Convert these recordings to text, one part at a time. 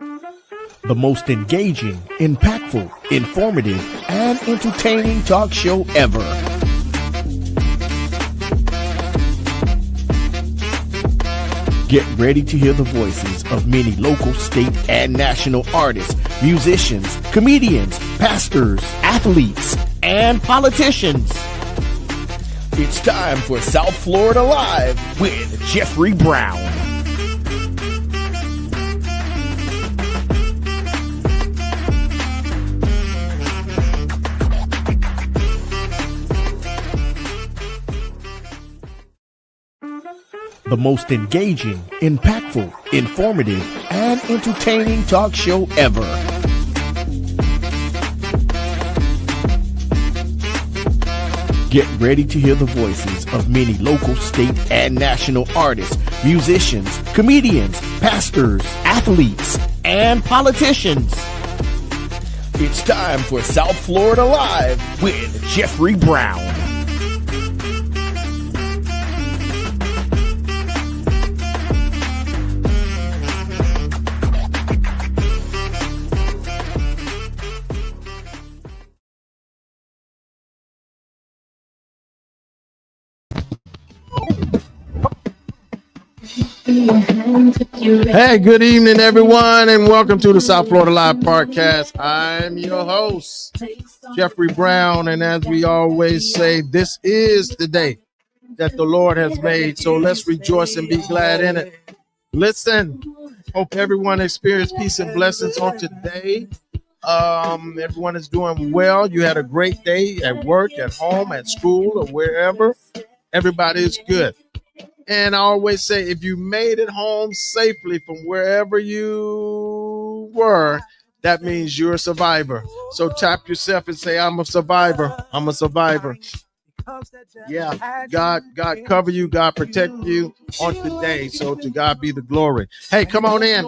The most engaging, impactful, informative, and entertaining talk show ever. Get ready to hear the voices of many local, state, and national artists, musicians, comedians, pastors, athletes, and politicians. It's time for South Florida Live with Jeffrey Brown. The most engaging, impactful, informative, and entertaining talk show ever. Get ready to hear the voices of many local, state, and national artists, musicians, comedians, pastors, athletes, and politicians. It's time for South Florida Live with Jeffrey Brown. Hey, good evening, everyone, and welcome to the South Florida Live Podcast. I'm your host, Jeffrey Brown, and as we always say, this is the day that the Lord has made, so let's rejoice and be glad in it. Listen, hope everyone experienced peace and blessings on today. Everyone is doing well. You had a great day at work, at home, at school, or wherever. Everybody is good. And I always say, if you made it home safely from wherever you were, that means you're a survivor. So tap yourself and say, I'm a survivor. I'm a survivor. Yeah, God cover you. God protect you on today. So to God be the glory. Hey, come on in.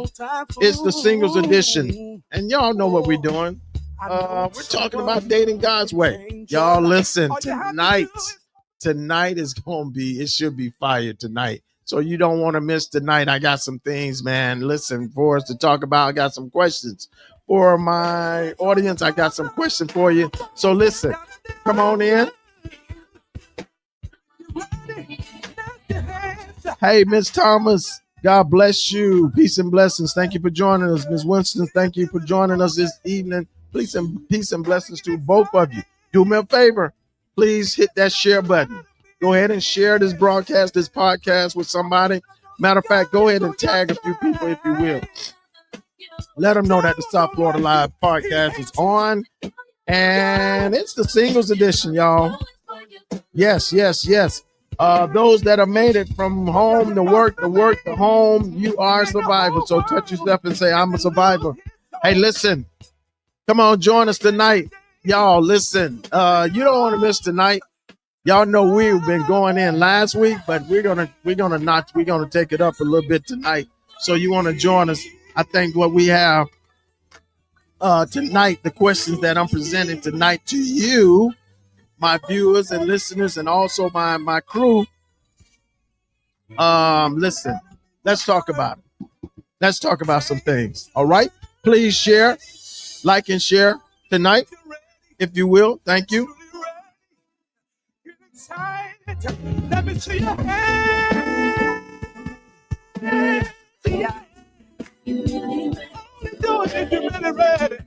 It's the singles edition. And y'all know what we're doing. We're talking about dating God's way. Y'all listen, tonight is going to be, it should be fire tonight. So you don't want to miss tonight. I got some things, man. Listen, for us to talk about, I got some questions for my audience. I got some questions for you. So listen, come on in. Hey, Miss Thomas, God bless you. Peace and blessings. Thank you for joining us. Miss Winston, thank you for joining us this evening. Peace and blessings to both of you. Do me a favor. Please hit that share button. Go ahead and share this broadcast, this podcast with somebody. Matter of fact, go ahead and tag a few people if you will. Let them know that the South Florida Live podcast is on. And it's the singles edition, y'all. Yes. Those that have made it from home to work, to home, you are a survivor. So touch yourself and say, I'm a survivor. Hey, listen. Come on, join us tonight. Y'all, listen, you don't want to miss tonight. Y'all know we've been going in last week, but we're gonna take it up a little bit tonight. So you want to join us. I think what we have tonight, the questions that I'm presenting tonight to you, my viewers and listeners, and also my crew. Listen, let's talk about it. Let's talk about some things. All right. Please share, like, and share tonight. If you will, thank you. Let me see your hand. You really do it if you're really ready.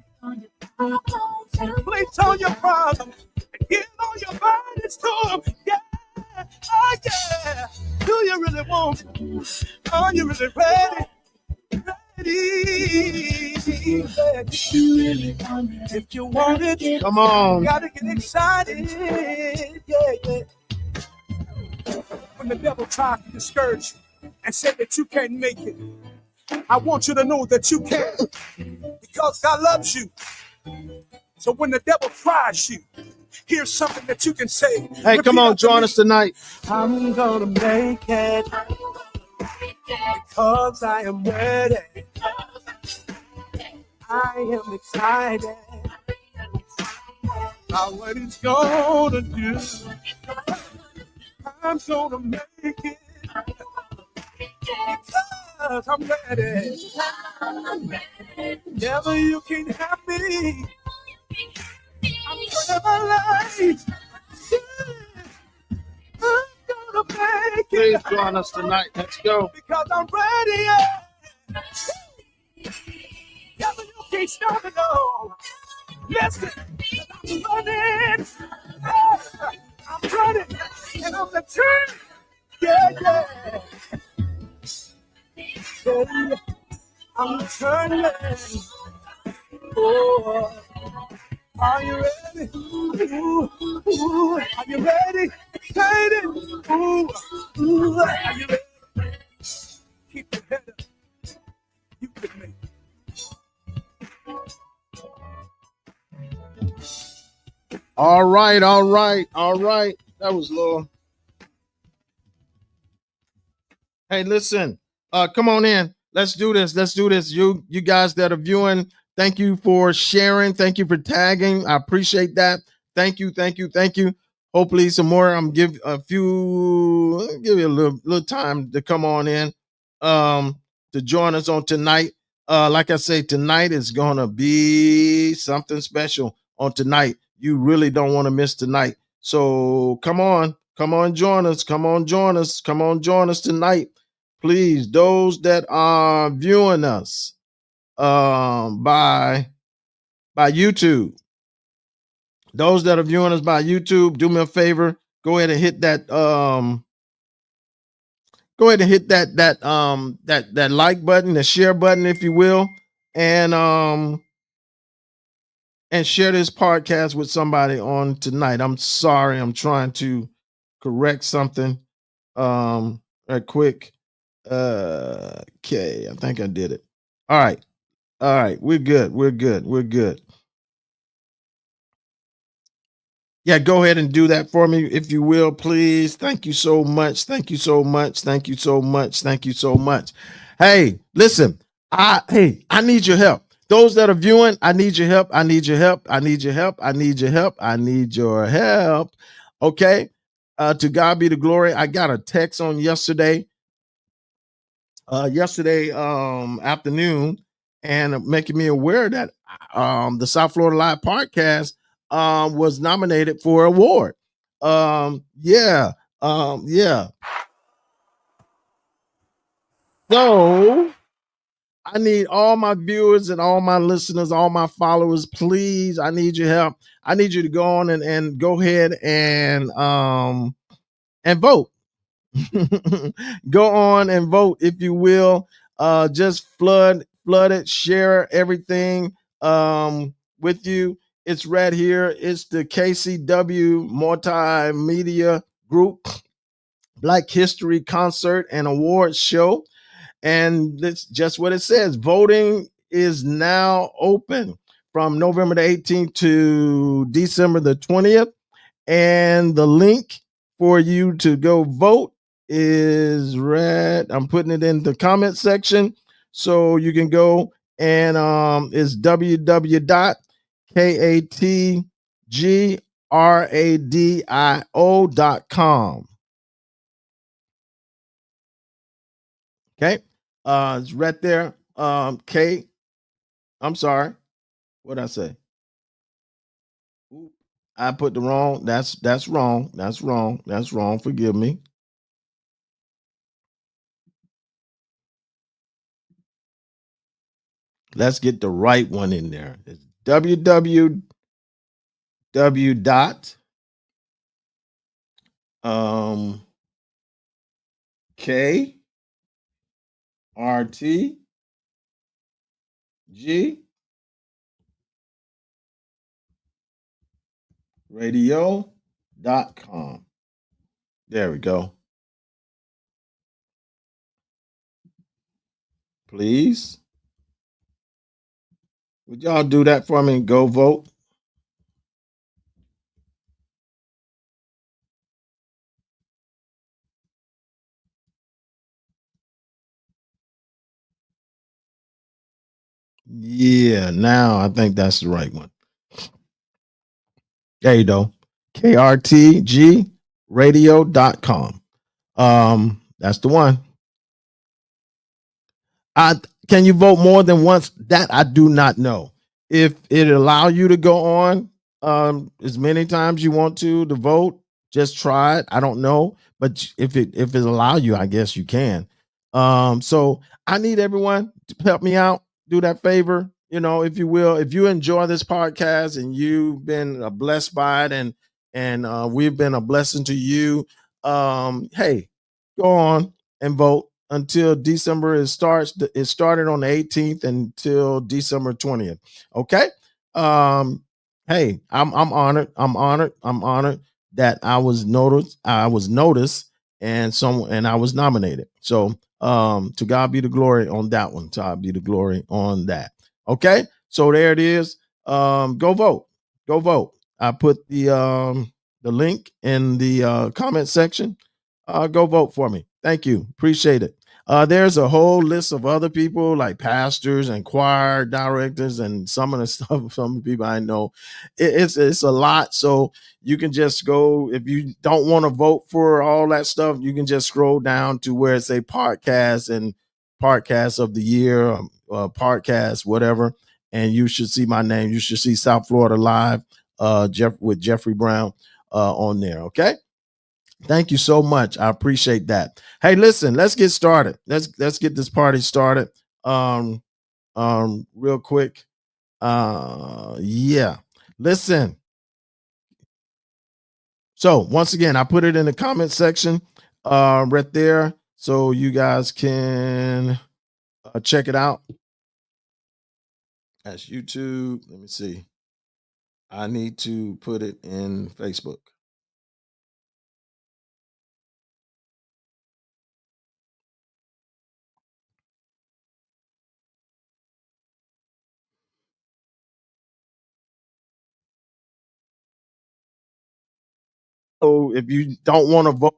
Please tell your problems and give all your burdens to them. Yeah, oh yeah. Do you really want it? Are you really ready? If you want it, come on. You gotta get excited. Yeah. When the devil tries to discourage you and say that you can't make it, I want you to know that you can, because God loves you. So when the devil tries you, here's something that you can say. Hey, come on, join us tonight. I'm gonna make it. Because I am ready. I am excited about what it's gonna do. I'm gonna make it because I'm ready. Devil, you can't have me. I'm turning my life. I'm gonna make it. Please join us tonight. Let's go. Because I'm ready. Devil, you can't stop it, no. Listen, I'm running. I'm running. And I'm the turn. Yeah. I'm turning. Oh, are you ready? Ooh, are you ready? Excited? Ooh, are you ready? Keep your head up. You can make it. All right. That was low. Hey, listen. Come on in. Let's do this. You guys that are viewing, thank you for sharing. Thank you for tagging. I appreciate that. Thank you. Hopefully some more. I'm give you a little time to come on in to join us on tonight. Like I say, tonight is gonna be something special on tonight. You really don't want to miss tonight. So come on, join us. Come on, join us tonight. Please, those that are viewing us by YouTube, those that are viewing us by YouTube, do me a favor. Go ahead and hit that that like button, the share button, if you will, and share this podcast with somebody on tonight. I'm sorry, I'm trying to correct something right quick. Okay, I think I did it. All right, we're good. Yeah, go ahead and do that for me if you will, please. Thank you so much. Hey, listen, I need your help. Those that are viewing, I need your help. Okay. To God be the glory. I got a text on yesterday afternoon, and making me aware that the South Florida Live podcast was nominated for an award. Yeah. So I need all my viewers and all my listeners, all my followers, please. I need your help. I need you to go on and go ahead and vote. Go on and vote, if you will. Just flood it, share everything with you. It's right here. It's the KCW Multimedia Group Black History Concert and Awards Show. And that's just what it says. Voting is now open from November the 18th to December the 20th. And the link for you to go vote is I'm putting it in the comment section, so you can go and it's www.katgradio.com. Okay, it's right there. K, I'm sorry, what did I say? I put the wrong. That's wrong. Forgive me. Let's get the right one in there. It's www. K R T G radio.com. There we go. Please, would y'all do that for me and go vote? Yeah, now I think that's the right one. There you go. KRTGradio.com. That's the one. I Can you vote more than once? That I do not know. If it allow you to go on as many times you want to vote, just try it. I don't know, but if it allow you, I guess you can. So I need everyone to help me out. Do that favor, if you will. If you enjoy this podcast and you've been blessed by it, and we've been a blessing to you, hey, go on and vote until December. It started on the 18th until December 20th. Okay. Hey, I'm honored. I'm honored that I was noticed and I was nominated. So to God be the glory on that one. To God be the glory on that. Okay. So there it is. Go vote. Go vote. I put the link in the comment section. Go vote for me. Thank you. Appreciate it. There's a whole list of other people like pastors and choir directors and some of the stuff. Some of the people I know, it's a lot. So you can just go, if you don't want to vote for all that stuff, you can just scroll down to where it say podcast and podcast of the year, podcast whatever, and you should see my name. You should see South Florida Live, with Jeffrey Brown on there. Okay. Thank you so much. I appreciate that. Hey, listen, let's get started. Let's get this party started. Real quick. Yeah. Listen. So once again, I put it in the comment section right there so you guys can check it out. That's YouTube. Let me see. I need to put it in Facebook. So if you don't want to vote,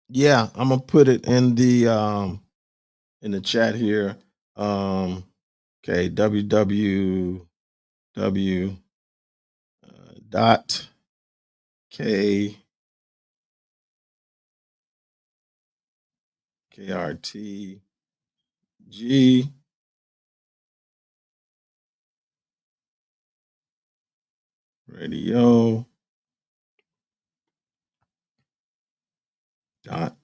yeah, I'm gonna put it in the chat here. Okay, www dot k krtg radio dot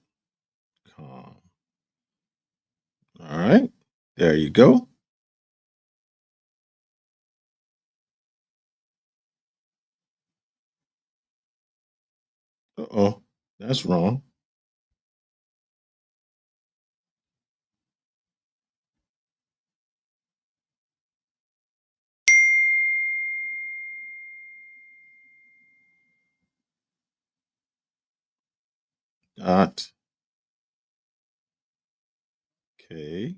com. All right, there you go. Uh-oh, that's wrong. Dot k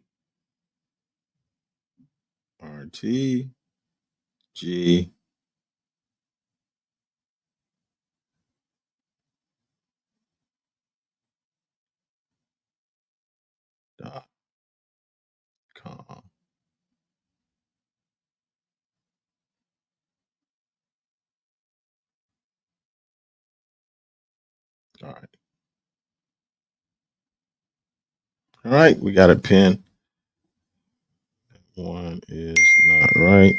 rtg dot com. All right. All right, we got a pin. One is not right.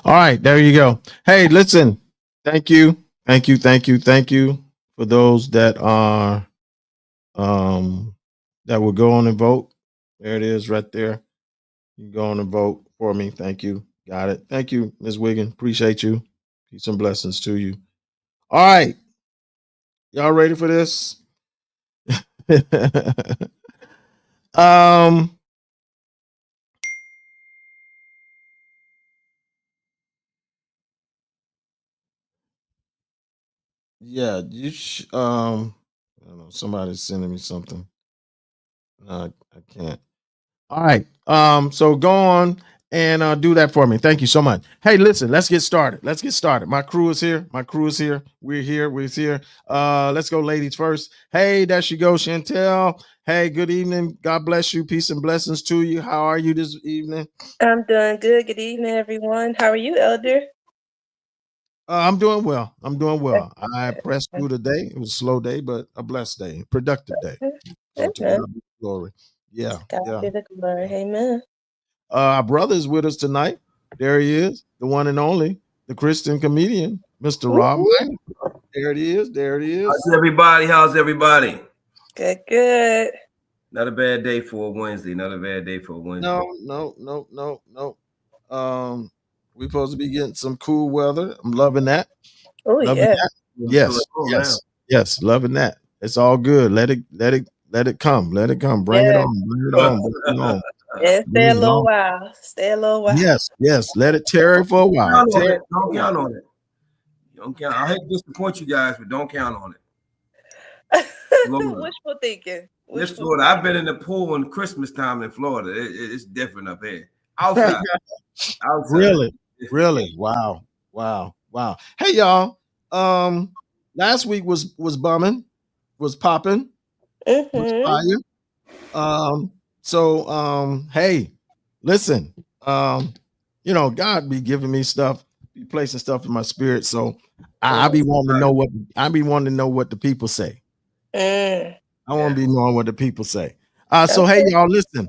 All right, there you go. Hey, listen, thank you for those that are that will go on and vote. There it is right there. You can go on and vote for me. Thank you. Got it. Thank you, Ms. Wiggin. Appreciate you. Peace and blessings to you. All right. Y'all ready for this? Yeah, I don't know, somebody's sending me something. I can't. All right. So go on and do that for me. Thank you so much. Hey, listen, let's get started. My crew is here. We're here. Let's go, ladies first. Hey, there she goes, Chantel. Hey, good evening. God bless you. Peace and blessings to you. How are you this evening? I'm doing good. Good evening, everyone. How are you, Elder? I'm doing well. I pressed through the day. It was a slow day, but a blessed day, productive day. So to God be the glory. Yeah. God be the glory. Amen. Our brother is with us tonight. There he is, the one and only, the Christian comedian, Mr. Rob Minor. There it is. How's everybody? Good. Not a bad day for a Wednesday. No. We're supposed to be getting some cool weather. I'm loving that. Oh yeah. That. Yes. Loving that. It's all good. Let it come. Bring it on. Yeah, stay a little while. Yes. Let it tarry for a while. Don't count on it. I hate to disappoint you guys, but don't count on it. Wishful thinking. Florida. I've been in the pool in Christmas time in Florida. It's different up here. Outside. Really? Wow. Hey, y'all. Last week was bumming, was popping, was fire. Hey, listen. God be giving me stuff, be placing stuff in my spirit. So I be wanting to know what the people say. I want to be knowing what the people say. So hey, y'all, listen,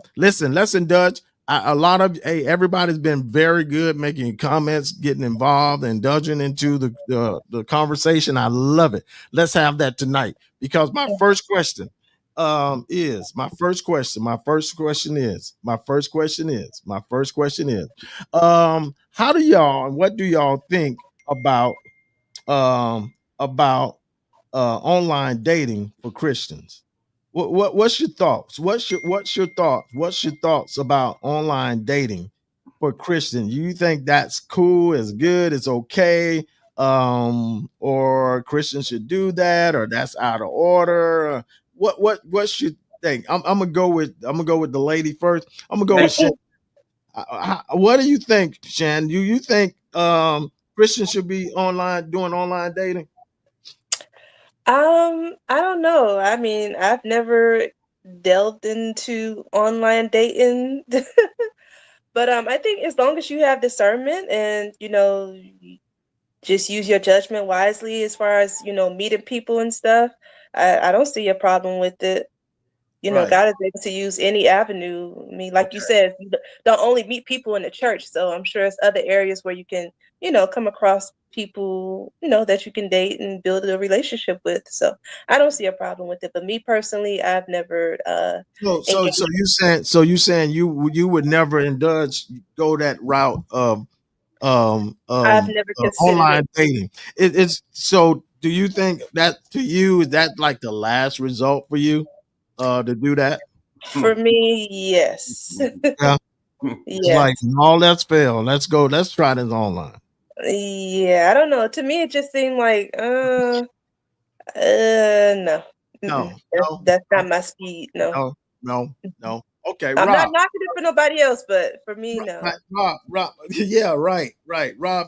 Dutch. Everybody's been very good making comments, getting involved, and indulging into the conversation. I love it. Let's have that tonight, because my first question is how do y'all and what do y'all think about online dating for Christians? What's your thoughts? What's your thoughts about online dating for Christians? You think that's cool, it's good, it's okay, or Christians should do that, or that's out of order? What's your thing? I'm gonna go with the lady first. I'm gonna go with Shan. What do you think, Shan? You think Christians should be doing online dating? I don't know. I mean, I've never delved into online dating. But I think as long as you have discernment and, just use your judgment wisely as far as, meeting people and stuff, I don't see a problem with it. Right. God is able to use any avenue. I mean, like you said, you don't only meet people in the church. So I'm sure there's other areas where you can, come across people, that you can date and build a relationship with. So I don't see a problem with it. But me personally, I've never. So you saying you would never go that route of I've never considered online dating. It's so. Do you think that to you is that like the last result for you? To do that? For me, yes. Yeah. It's like all that's failed. Let's try this online. Yeah, I don't know. To me, it just seemed like no. That's not my speed. No. Okay, I'm not knocking it for nobody else, but for me, no. Rob. Yeah, right. Rob,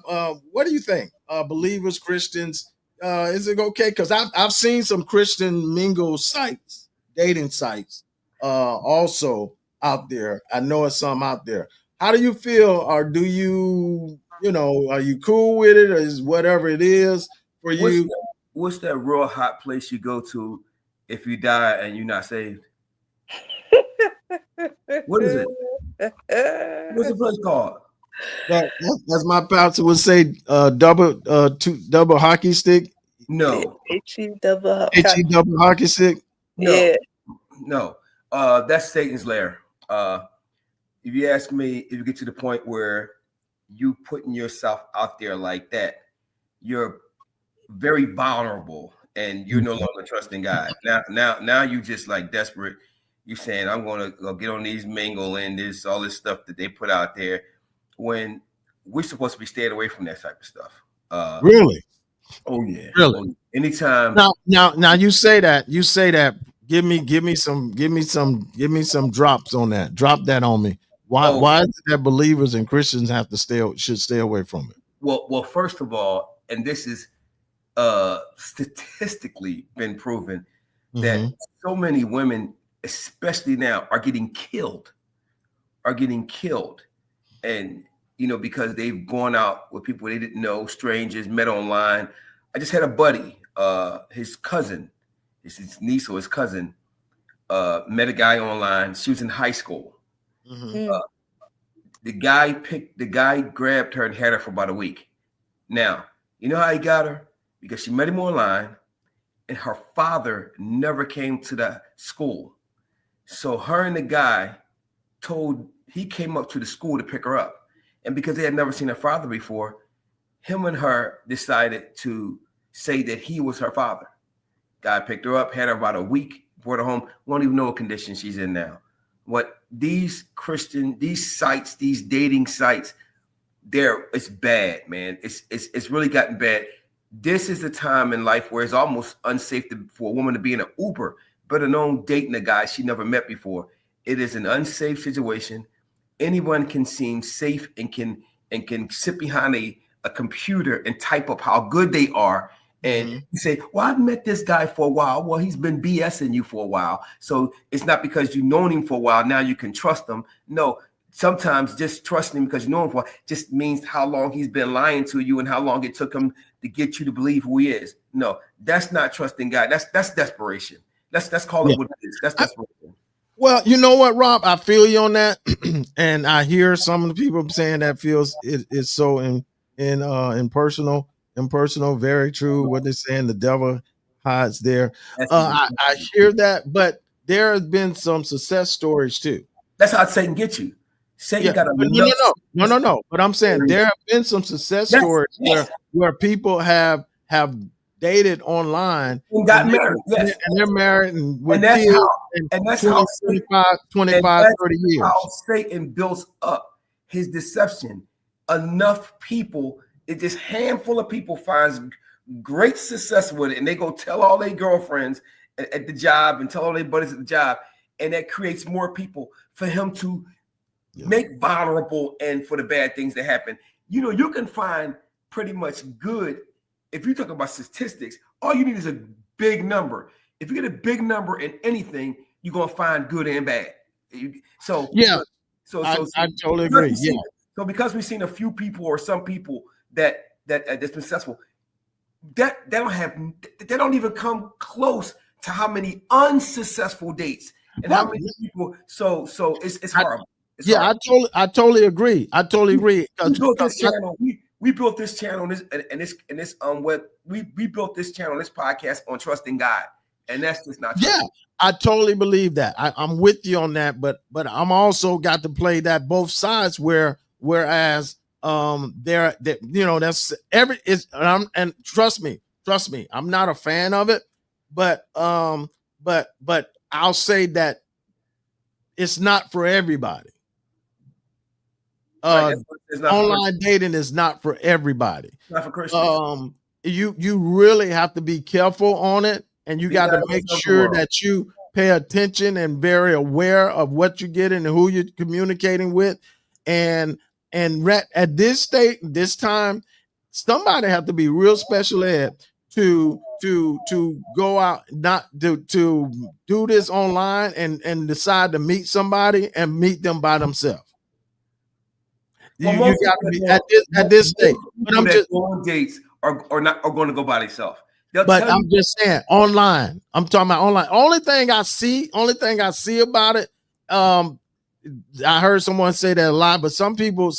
what do you think? Believers, Christians, is it okay? Because I've seen some Christian mingle sites. Dating sites also out there. I know it's some out there. How do you feel, or do you are you cool with it, or is whatever it is for you? What's that real hot place you go to if you die and you're not saved? What is it? What's the place called? As my pastor would say, double hockey stick. No. HE double hockey stick. No. That's Satan's lair. If you ask me, if you get to the point where you putting yourself out there like that, you're very vulnerable and you're no longer trusting God. Now you just like desperate. You saying I'm gonna go get on these mingle and all this stuff that they put out there, when we're supposed to be staying away from that type of stuff. Really? Oh yeah. Really? Anytime. Now you say that. Give me some drops on that. Drop that on me. Why is it that believers and Christians should stay away from it? Well, first of all, and this is statistically been proven that so many women, especially now, are getting killed, and because they've gone out with people they didn't know, strangers, met online. I just had a buddy, his cousin, his niece or his cousin, met a guy online. She was in high school. The guy grabbed her and had her for about a week. Now, you know how he got her? Because she met him online, and her father never came to the school. So her and the guy he came up to the school to pick her up. And because they had never seen her father before, him and her decided to say that he was her father. Guy picked her up, had her about a week, brought her home. Won't even know what condition she's in now. What these sites, these dating sites, it's bad, man. It's really gotten bad. This is the time in life where it's almost unsafe for a woman to be in an Uber, better known dating a guy she never met before. It is an unsafe situation. Anyone can seem safe and can sit behind a computer and type up how good they are. And you say, well, I've met this guy for a while. Well, he's been BSing you for a while. So it's not because you've known him for a while. Now you can trust him. No, sometimes just trusting him because you know him for a while just means how long he's been lying to you and how long it took him to get you to believe who he is. No, that's not trusting God. That's desperation. Let's call it what it is. That's desperation. Well, you know what, Rob? I feel you on that. And I hear some of the people saying that it's so impersonal. Very true. What they're saying, the devil hides there. I hear that, but there has been some success stories too. That's how Satan gets you. Satan got a no. But I'm saying there have been some success stories where people have dated online and got married. And they're married and that's how 25, 30 years. How Satan builds up his deception. Enough people, this handful of people finds great success with it, and they go tell all their girlfriends at the job and tell all their buddies at the job, and that creates more people for him to make vulnerable and for the bad things that happen. You can find pretty much good. If you talk about statistics, all you need is a big number. If you get a big number in anything, you're gonna find good and bad. So I totally agree. So because we've seen a few people or some people that's been successful, they don't even come close to how many unsuccessful dates and how many people. So it's horrible. I totally agree. We built this channel we built this channel, this podcast on trusting God, and that's just not true. Yeah, I totally believe that. I'm with you on that, but I'm also got to play that both sides whereas that's and trust me, I'm not a fan of it, but I'll say that it's not for everybody. Online dating is not for everybody. Not for Christians. You really have to be careful on it, and you got to make sure that you pay attention and very aware of what you're getting and who you're communicating with. And at this time, somebody have to be real special ed to go out, not to do this online and decide to meet somebody and meet them by themselves. You got to be at this stage. But I'm just on dates are going to go by themselves. But I'm just saying online. I'm talking about online. Only thing I see about it. I heard someone say that a lot, but some people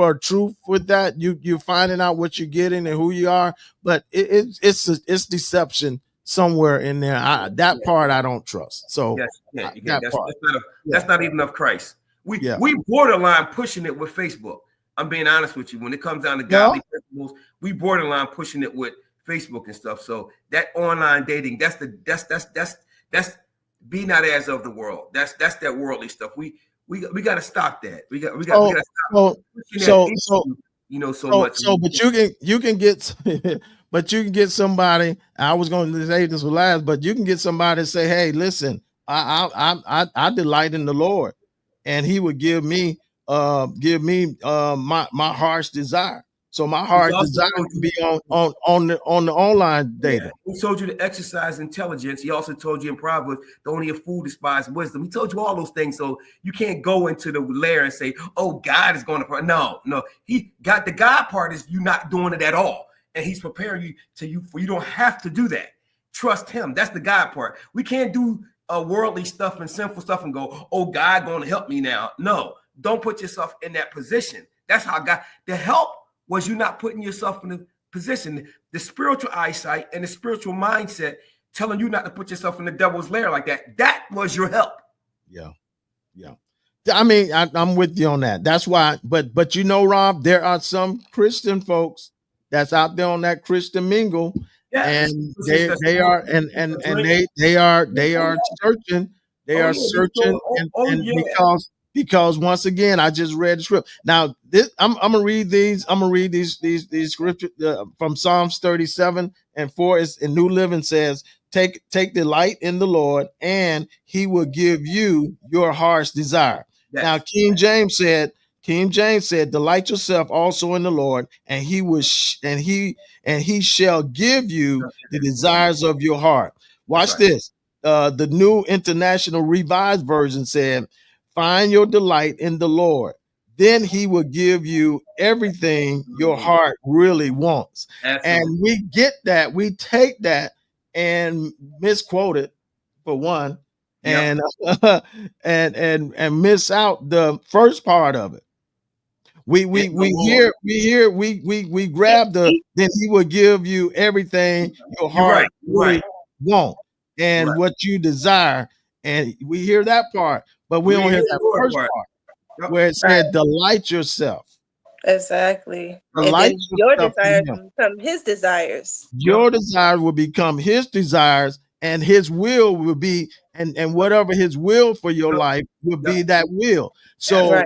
are true with that. You're finding out what you're getting and who you are, but it's deception somewhere in there. That part I don't trust. So that's not even of Christ. We borderline pushing it with Facebook. I'm being honest with you. When it comes down to godly principles, we borderline pushing it with Facebook and stuff. So that online dating, that's be not as of the world. That's that worldly stuff. We got to stop that. We got to stop. But you can get but you can get somebody. I was going to say this was last, but you can get somebody to say, "Hey, listen, I delight in the Lord, and He would give me give me my heart's desire. So my heart desire to be on the online data. Yeah. He told you to exercise intelligence. He also told you in Proverbs, the only a fool despise wisdom. He told you all those things. So you can't go into the lair and say, oh, God is going to. No. He got the God part is you not doing it at all. And he's preparing you for you don't have to do that. Trust him. That's the God part. We can't do worldly stuff and sinful stuff and go, oh, God going to help me now. No, don't put yourself in that position. That's how God, the help was you not putting yourself in the position, the spiritual eyesight and the spiritual mindset telling you not to put yourself in the devil's lair like that. That was your help. Yeah. I mean, I'm with you on that. That's why, but you know, Rob, there are some Christian folks that's out there on that Christian mingle, and they are searching. They are searching, because once again, I just read the script. Now, I'm gonna read these. I'm gonna read these scriptures from Psalms 37:4. It's in New Living says, "Take delight in the Lord, and He will give you your heart's desire." Yes. Now, King James said, "Delight yourself also in the Lord, and He will He shall give you the desires of your heart." Watch this. The New International Revised Version said, "Find your delight in the Lord. Then He will give you everything your heart really wants." Absolutely. And we get that. We take that and misquote it for one, and and miss out the first part of it. We grab the then He will give you everything your heart really want and what you desire, and we hear that part. But we don't hear that first part where it said, "Delight yourself." Exactly. Delight and then your desires will become His desires. Your desires will become His desires, and His will will be, and whatever His will for your life will be that will. So,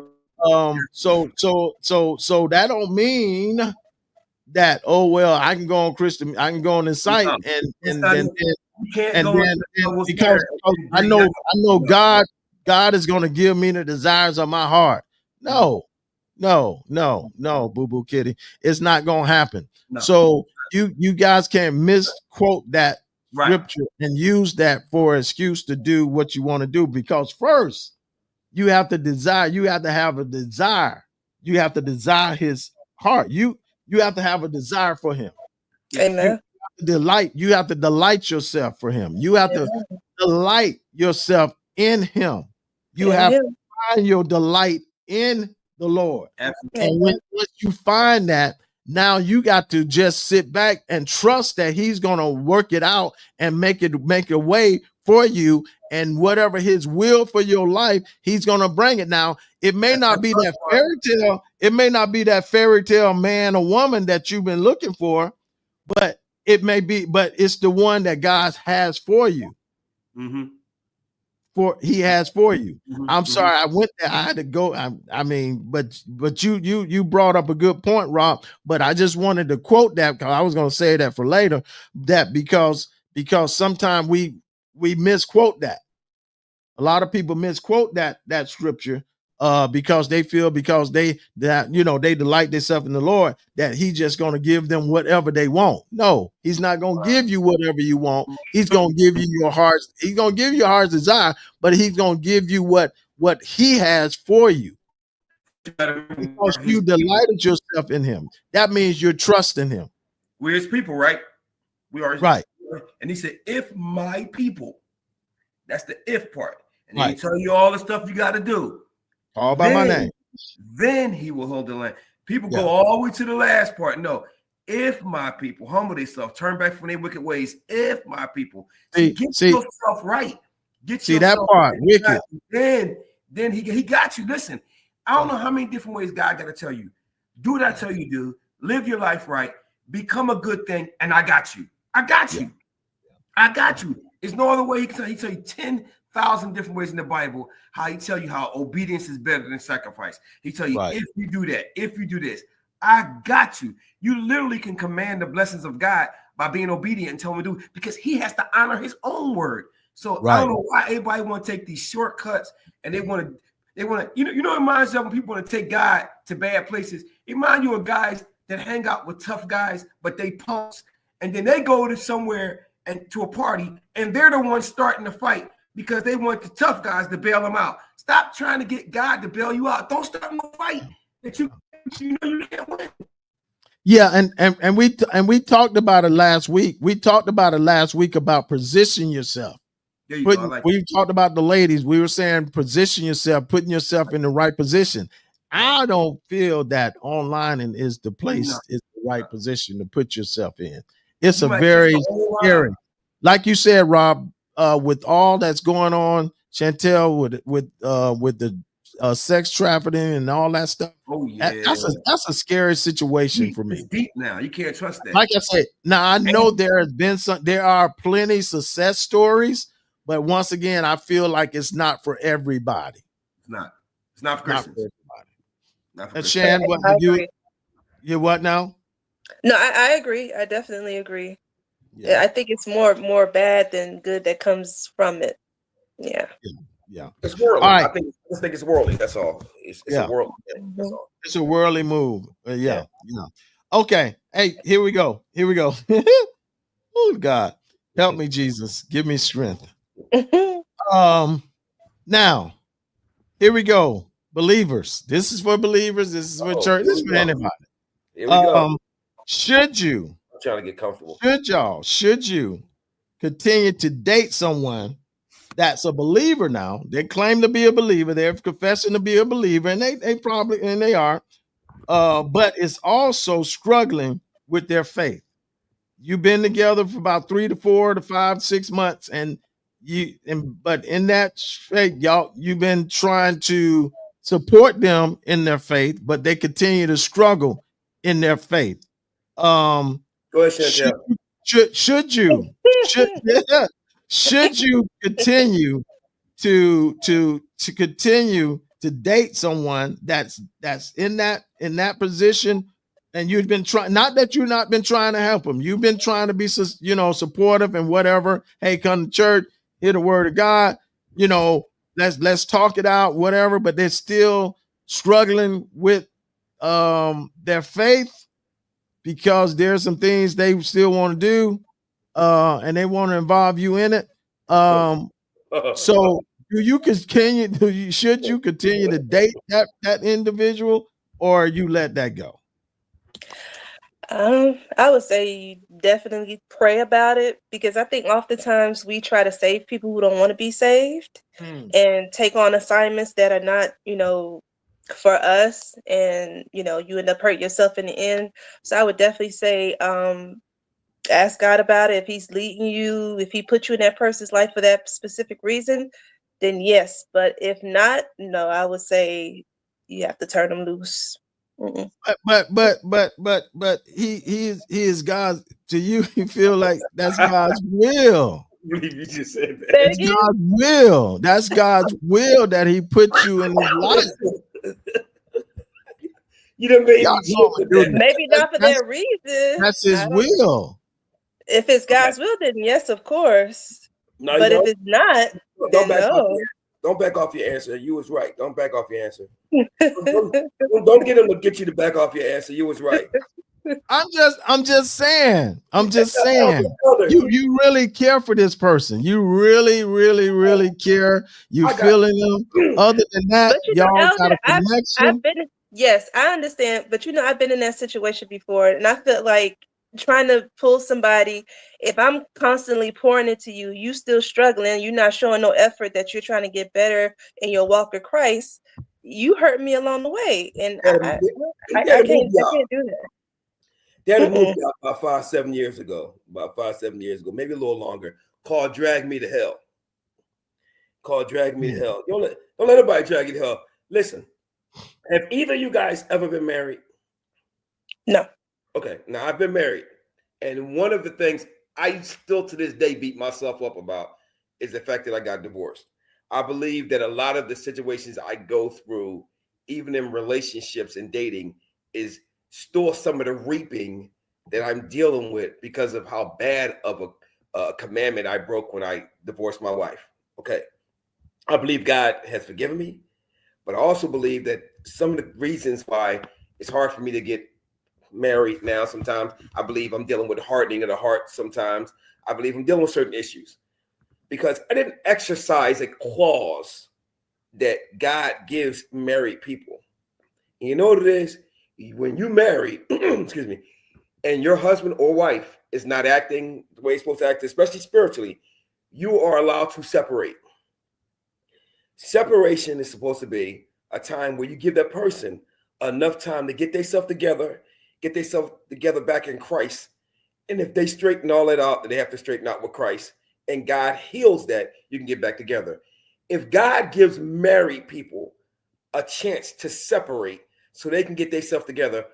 so that don't mean that, oh well, I can go on Christian, I can go on the site and then because I know God is going to give me the desires of my heart. No, Boo Boo Kitty. It's not going to happen. No. So you guys can't misquote that scripture and use that for an excuse to do what you want to do, because first you have to desire, you have to have a desire. You have to desire His heart. You have to have a desire for Him. Amen. You have to delight yourself for Him. You have to delight yourself in Him. You have to find your delight in the Lord. Absolutely. And once you find that, now you got to just sit back and trust that He's going to work it out and make a way for you, and whatever His will for your life, He's going to bring it. Now, it may not be that fairy tale. It may not be that fairy tale man or woman that you've been looking for, but it may be, but it's the one that God has for you. Mm-hmm. He has for you. Mm-hmm. I'm sorry, I went there. I had to go. I mean, but you brought up a good point, Rob. But I just wanted to quote that because I was going to say that for later. That because sometimes we misquote that. A lot of people misquote that scripture because they feel they delight themselves in the Lord, that He's just going to give them whatever they want. No, He's not going to give you whatever you want. He's going to give you your heart. He's going to give you your heart's desire, but He's going to give you what He has for you. Because you delighted yourself in Him. That means you're trusting Him. We're His people, right? We are His right. people. And He said, "If my people," that's the if part. And He tell you all the stuff you got to do. All by my name. Then He will hold the land. People go all the way to the last part. No, if my people humble themselves, turn back from their wicked ways. If my people get yourself right, that part wicked. Then he got you. Listen, I don't know how many different ways God got to tell you. Do what I tell you to do. Live your life right. Become a good thing, and I got you. I got you. I got you. There's no other way He tell you 10,000 different ways in the Bible how He tell you how obedience is better than sacrifice. He tell you if you do that, if you do this, I got you. You literally can command the blessings of God by being obedient and telling Him to do, because He has to honor His own word. So I don't know why everybody want to take these shortcuts and they want They want to, it reminds you of when people want to take God to bad places. It reminds you of guys that hang out with tough guys, but they punks, and then they go to somewhere and to a party, and they're the ones starting the fight because they want the tough guys to bail them out. Stop trying to get God to bail you out. Don't start no fight that you can't win. Yeah, and we talked about it last week. We talked about it last week about position yourself. We talked about the ladies. We were saying position yourself, putting yourself in the right position. I don't feel that online is the place, is the right position to put yourself in. It's a very scary, like you said, Rob, with all that's going on, Chantel, with the sex trafficking and all that stuff. Oh yeah, that's a scary situation for me. It's deep now. You can't trust that. Like I said, now I know there are plenty success stories. But once again, I feel like it's not for everybody. It's not. It's not for Christians. Not for everybody. And Shan, what you what now? No, I agree. I definitely agree. Yeah. I think it's more bad than good that comes from it. Yeah. It's worldly. All right. I think it's worldly. That's all. It's a worldly thing. That's all. It's a worldly move. Yeah. Okay. Hey, here we go. Oh God, help me, Jesus. Give me strength. Now, here we go. Believers. This is for believers. This is for church. This is for anybody. Here we go. Should you? I'm trying to get comfortable. Should you continue to date someone that's a believer now? They claim to be a believer. They're confessing to be a believer, and they probably they are. But it's also struggling with their faith. You've been together for about 3 to 4 to 5, 6 months, but in that faith, you've been trying to support them in their faith, but they continue to struggle in their faith. Go ahead, Chantel. Should you continue to continue to date someone that's in that position? And you've been trying, not that you've not been trying to help them. You've been trying to be, supportive and whatever. Hey, come to church, hear the word of God. Let's talk it out, whatever. But they're still struggling with their faith because there's some things they still want to do, and they want to involve you in it. So, should you continue to date that individual, or you let that go? I would say you definitely pray about it, because I think oftentimes we try to save people who don't want to be saved and take on assignments that are not, for us, and you end up hurting yourself in the end. So I would definitely say ask God about it. If he's leading you, if he put you in that person's life for that specific reason, then yes. But if not, no, I would say you have to turn them loose. Mm-mm. But he is God to you. You feel like that's God's will. I believe you just said that. It's God's will. That's God's will that he put you in his life. You done made maybe not for that reason. That's his will. If it's God's will, then yes, of course. No, but if it's not, then no. Don't back off your answer. You was right. Don't back off your answer. don't get him to get you to back off your answer. You was right. I'm just saying. You really care for this person. You really, really, really care. You feeling them. Other than that, y'all got a connection. Yes, I understand. But I've been in that situation before, and I felt like trying to pull somebody, if I'm constantly pouring into you, you still struggling, you're not showing no effort that you're trying to get better in your walk with Christ, you hurt me along the way. And I can't do that. They had a movie about 5-7 years ago, maybe a little longer, called Drag Me to Hell. Don't let anybody drag you to hell. Listen, have either of you guys ever been married? No. Okay, now I've been married, and one of the things I still to this day beat myself up about is the fact that I got divorced. I believe that a lot of the situations I go through, even in relationships and dating, is still some of the reaping that I'm dealing with because of how bad of a commandment I broke when I divorced my wife. Okay, I believe God has forgiven me, But I also believe that some of the reasons why it's hard for me to get married now, sometimes I believe I'm dealing with hardening of the heart. Sometimes I believe I'm dealing with certain issues because I didn't exercise a clause that God gives married people. And you know what it is? When you married, excuse me, and your husband or wife is not acting the way he's supposed to act, especially spiritually, you are allowed to separate. Separation is supposed to be a time where you give that person enough time to get themselves together back in Christ. And if they straighten all that out, then they have to straighten out with Christ. And God heals that, you can get back together. If God gives married people a chance to separate so they can get themselves together,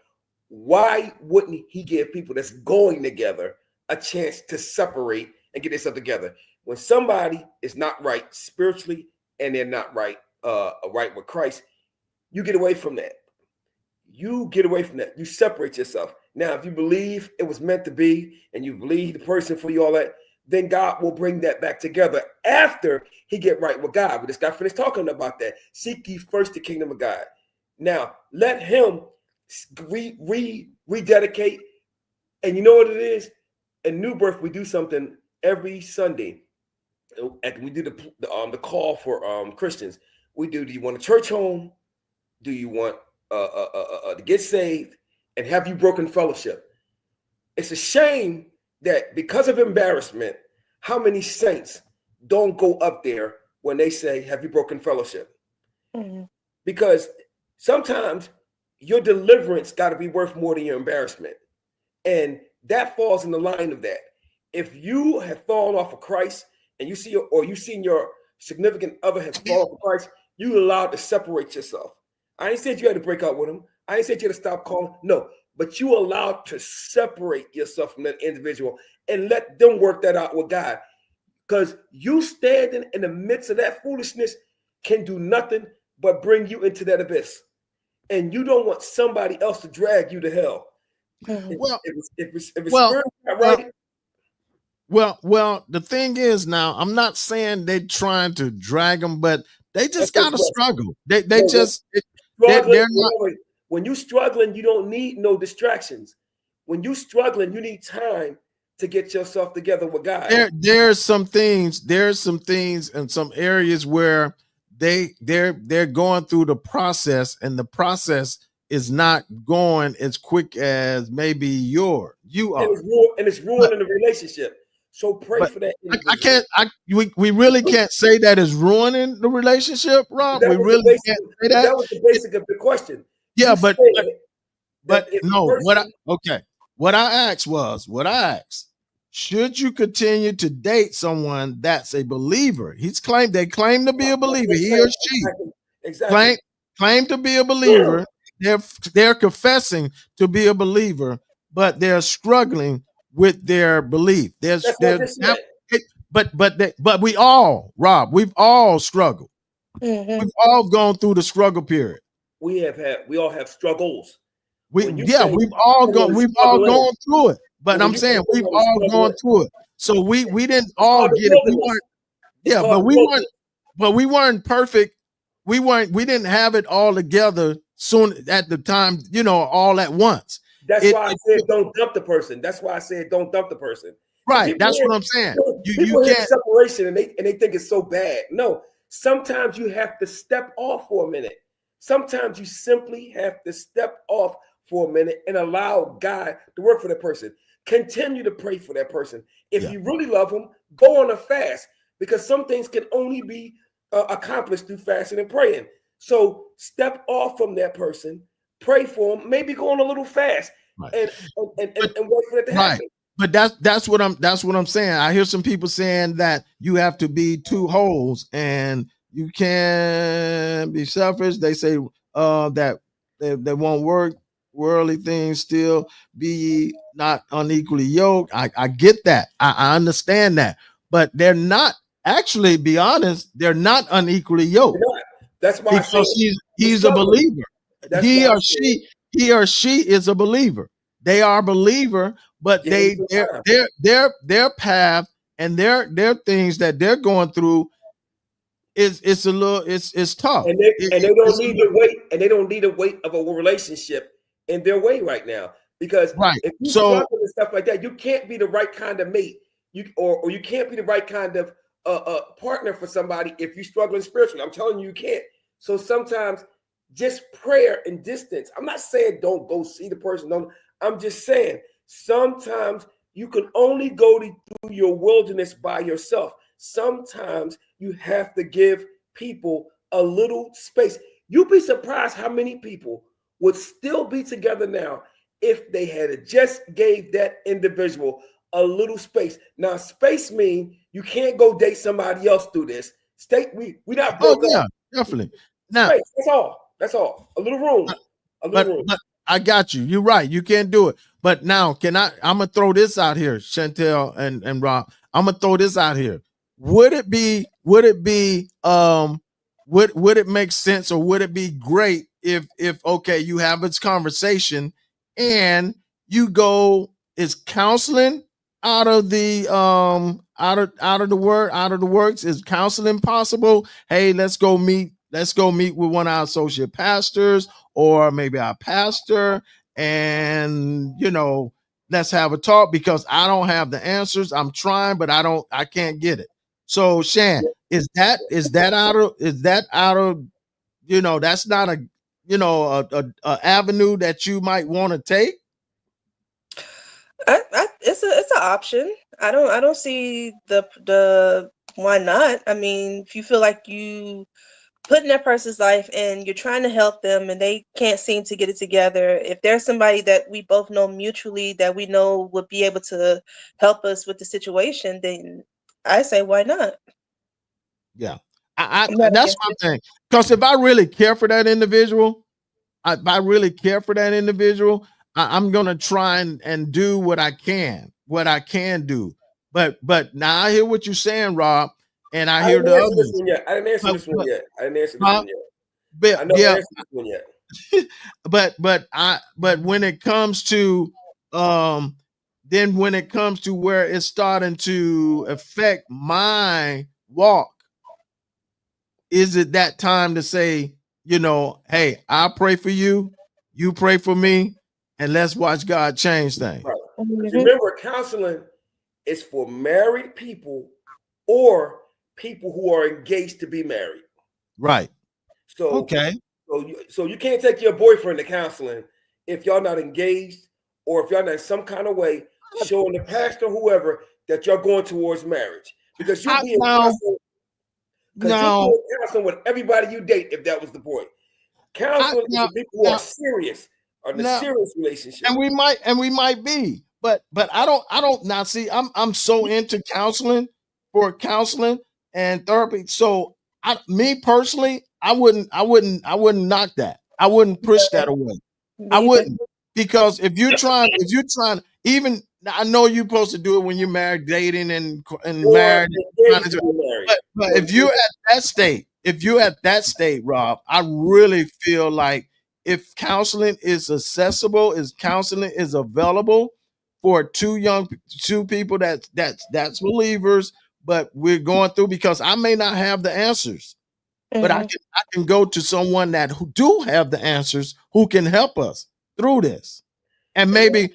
why wouldn't he give people that's going together a chance to separate and get themselves together? When somebody is not right spiritually and they're not right with Christ, you get away from that. You get away from that. You separate yourself. Now, if you believe it was meant to be and you believe the person for you, all that, then God will bring that back together after he get right with God. We just got finished talking about that. Seek ye first the kingdom of God. Now, let him rededicate. And you know what it is? In New Birth, we do something every Sunday. And we do the call for Christians. We do you want a church home? Do you want to get saved? And have you broken fellowship? It's a shame that because of embarrassment, how many saints don't go up there when they say, have you broken fellowship? Mm-hmm. Because sometimes your deliverance got to be worth more than your embarrassment. And that falls in the line of that. If you have fallen off of Christ and you see, or you've seen your significant other has fallen off of Christ, you're allowed to separate yourself. I ain't said you had to break up with him. I ain't said you had to stop calling. No, but you allowed to separate yourself from that individual and let them work that out with God. Because you standing in the midst of that foolishness can do nothing but bring you into that abyss. And you don't want somebody else to drag you to hell. Well, the thing is now, I'm not saying they're trying to drag them, but they just got to struggle. They're not. When you're struggling, you don't need no distractions. When you're struggling, you need time to get yourself together with God. There's some things in some areas where they're going through the process, and the process is not going as quick as maybe you are. And it's ruining the relationship. So pray for that. We really can't say that is ruining the relationship, Rob. We really can't say that. That was the basic of the question. Yeah, but no. What I asked, should you continue to date someone that's a believer? They claim to be a believer. He or she exactly claim to be a believer. They're confessing to be a believer, but they're struggling with their belief. But we all, Rob, we've all struggled. Mm-hmm. We've all gone through the struggle period. We all have struggles. We've all gone through it. But I'm saying we've all gone through it. So we didn't all get it. We weren't perfect. We didn't have it all together soon at the time, all at once. That's why I said don't dump the person. Right. That's what I'm saying. You can't separation and they think it's so bad. No, sometimes you have to step off for a minute. Sometimes you simply have to step off for a minute and allow God to work for that person. Continue to pray for that person. If you really love them, go on a fast, because some things can only be accomplished through fasting and praying. So step off from that person, pray for them, maybe go on a little fast, and wait for it to happen. But that's what I'm saying. I hear some people saying that you have to be two wholes and you can't be selfish. They say that they won't work. Worldly things still be not unequally yoked. I get that. I understand that. But they're not, actually, be honest, they're not unequally yoked. That's why he's a believer. He or she is a believer. They are a believer, but their path and their things that they're going through it's a little it's tough. And they don't need the weight, and they don't need the weight of a relationship in their way right now. Because if you struggle and stuff like that, you can't be the right kind of mate. Or you can't be the right kind of partner for somebody if you're struggling spiritually. I'm telling you, you can't. So sometimes just prayer and distance. I'm not saying don't go see the person. No, I'm just saying sometimes you can only go through your wilderness by yourself. Sometimes you have to give people a little space. You'd be surprised how many people would still be together now if they had just gave that individual a little space. Now, space means you can't go date somebody else through this. We not broke up. Definitely. Now, space, that's all. A little room. But I got you. You're right. You can't do it. But now, I'm gonna throw this out here, Chantel and Rob. I'm gonna throw this out here. Would it make sense, or would it be great if okay, you have this conversation and you go, is counseling out of the works? Is counseling possible? Hey, let's go meet with one of our associate pastors or maybe our pastor, and let's have a talk, because I don't have the answers. I'm trying, but I can't get it. So Shan, is that out of that's not a avenue that you might want to take? It's an option. I don't see the why not. I mean, if you feel like you put in that person's life and you're trying to help them and they can't seem to get it together, if there's somebody that we both know mutually that we know would be able to help us with the situation, then I say why not? Yeah, that's one thing. Because if I really care for that individual, I'm gonna try and do what I can do. But now I hear what you're saying, Rob, and I hear the other. I didn't answer this one yet. I know I answered this one yet. But when it comes to then when it comes to where it's starting to affect my walk, is it that time to say, hey, I pray for you, you pray for me, and let's watch God change things? Right. Remember, counseling is for married people or people who are engaged to be married. Right. So okay. So you can't take your boyfriend to counseling if y'all not engaged, or if y'all not in some kind of way showing the pastor, whoever, that you're going towards marriage. Because you'll be in counseling. Because you're doing counseling with everybody you date, if that was the point. Counseling is for people who are serious, or in a serious relationship. And we might be, but I don't now see, I'm so into counseling and therapy. So me personally, I wouldn't knock that. I wouldn't push that away. I wouldn't, because if you're trying, even, I know you're supposed to do it when you're married, dating and married. But if you're at that state, Rob, I really feel like if counseling is accessible, counseling is available for two people that's believers, but we're going through, because I may not have the answers, but I can go to someone who do have the answers, who can help us through this. And maybe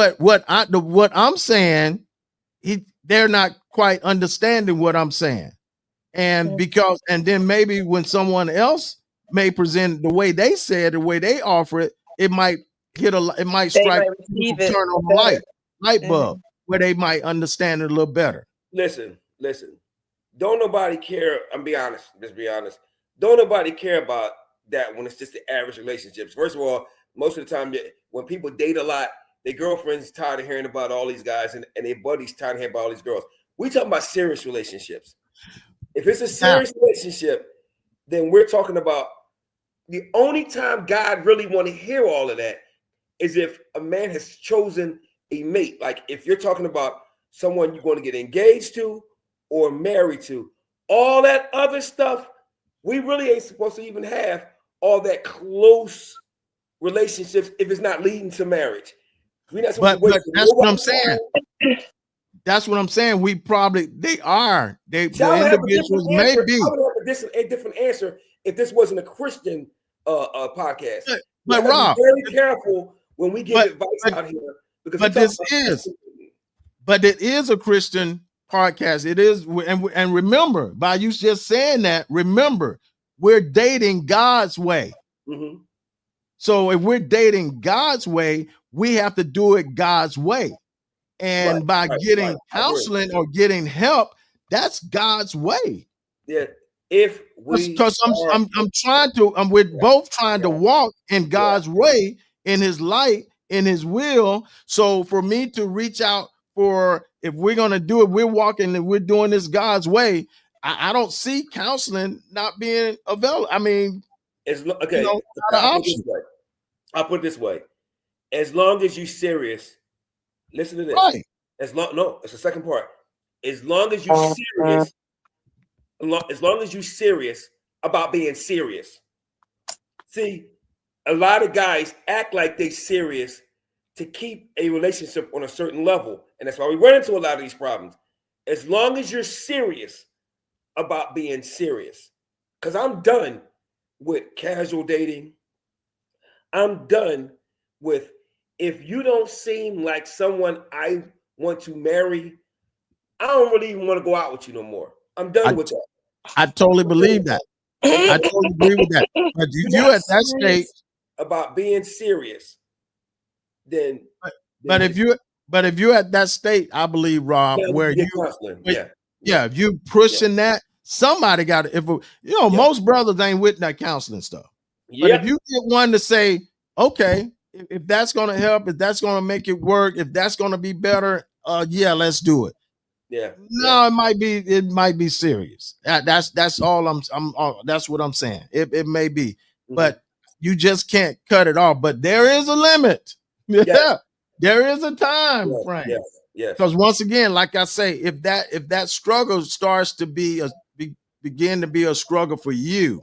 what I'm saying, they're not quite understanding what I'm saying. And then maybe when someone else may present the way they said, the way they offer it, it might strike, turn on the light bulb, where they might understand it a little better. Listen. Don't nobody care. Let's be honest. Don't nobody care about that when it's just the average relationships. First of all, most of the time, when people date a lot, their girlfriend's tired of hearing about all these guys, and their buddies tired of hearing about all these girls. We talking about serious relationships. If it's a serious relationship, then we're talking about the only time God really want to hear all of that is if a man has chosen a mate. Like if you're talking about someone you're going to get engaged to or married to, all that other stuff, we really ain't supposed to even have all that close relationships if it's not leading to marriage. We're not supposed but that's what I'm saying. That's what I'm saying. They are. The individuals may be. I would have a a different answer if this wasn't a Christian podcast. But Rob, be very careful when we give advice out here, because it is a Christian podcast. It is, and remember, by you just saying that, remember, we're dating God's way. Mm-hmm. So if we're dating God's way, we have to do it God's way. And by getting counseling or getting help, that's God's way. Yeah. If we, because we're both trying to walk in God's way, in his light, in his will. So for me to reach out for, if we're going to do it, we're walking and we're doing this God's way. I don't see counseling not being available. I mean, okay. I'll put it this way. As long as you're serious, listen to this. Right. It's the second part. As long as you're serious, as long as you're serious about being serious. See, a lot of guys act like they're serious to keep a relationship on a certain level. And that's why we run into a lot of these problems. As long as you're serious about being serious. Because I'm done with casual dating. I'm done with, if you don't seem like someone I want to marry, I don't really even want to go out with you no more. I'm done with that. I totally believe that. I totally agree with that. But you at that stage about being serious, then if you're at that state, I believe, Rob, where if you pushing that, somebody got to, most brothers ain't with that counseling stuff. But if you get one to say, okay, if that's going to help, if that's going to make it work, if that's going to be better, let's do it. Yeah. No, it might be serious. That's all that's what I'm saying. It may be, but you just can't cut it off. But there is a limit. Yeah. There is a time frame. Yes. Because once again, like I say, if that struggle starts to begin to be a struggle for you,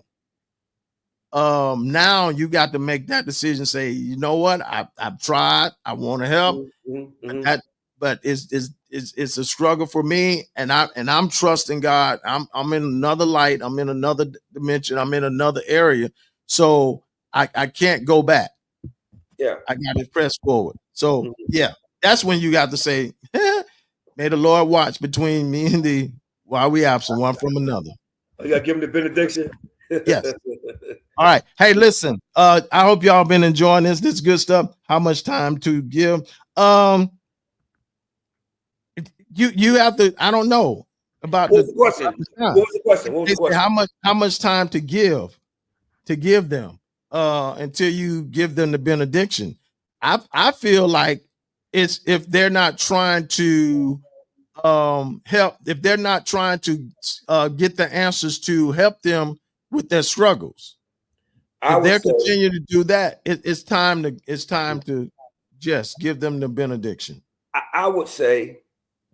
now you got to make that decision. Say, you know what? I've tried. I want to help, but it's a struggle for me, and I'm trusting God. I'm in another light. I'm in another dimension. I'm in another area, so I can't go back. Yeah, I got to press forward. So that's when you got to say, may the Lord watch between me and thee while we absent one from another. You got to give him the benediction. Yes. All right. Hey, listen. I hope y'all been enjoying this. This is good stuff. How much time to give? You have to. I don't know about the question. What was the question? How much time to give them until you give them the benediction? I feel like it's, if they're not trying to help, if they're not trying to get the answers to help them with their struggles, if they're continuing to do that, it's time to just give them the benediction. I would say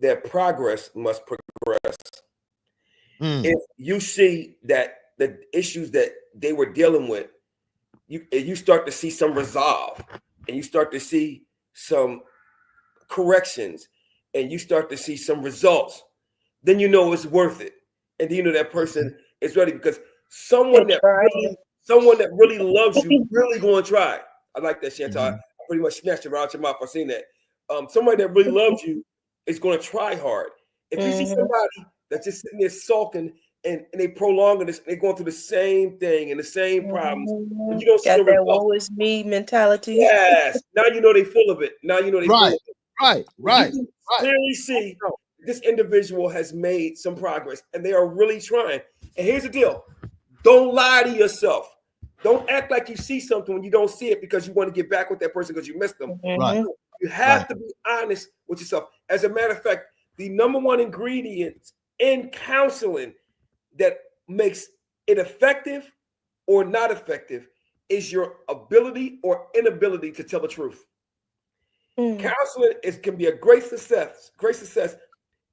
that progress must progress. If you see that the issues that they were dealing with, you start to see some resolve, and you start to see some corrections, and you start to see some results, then you know it's worth it. And then you know that person is ready, because someone that really loves you really going to try. I like that, Chantal. I pretty much snatched it out your mouth. I've seen that. Somebody that really loves you is going to try hard. If you see somebody that's just sitting there sulking and they prolonging this, they're going through the same thing and the same problems, and you don't see that woe is me mentality. Yes. Now you know they're full of it. Now you know they're full of it. Right. You can clearly see this individual has made some progress, and they are really trying. And here's the deal. Don't lie to yourself. Don't act like you see something when you don't see it, because you want to get back with that person because you missed them. Right. You have to be honest with yourself. As a matter of fact, the number one ingredient in counseling that makes it effective or not effective is your ability or inability to tell the truth. Counseling can be a great success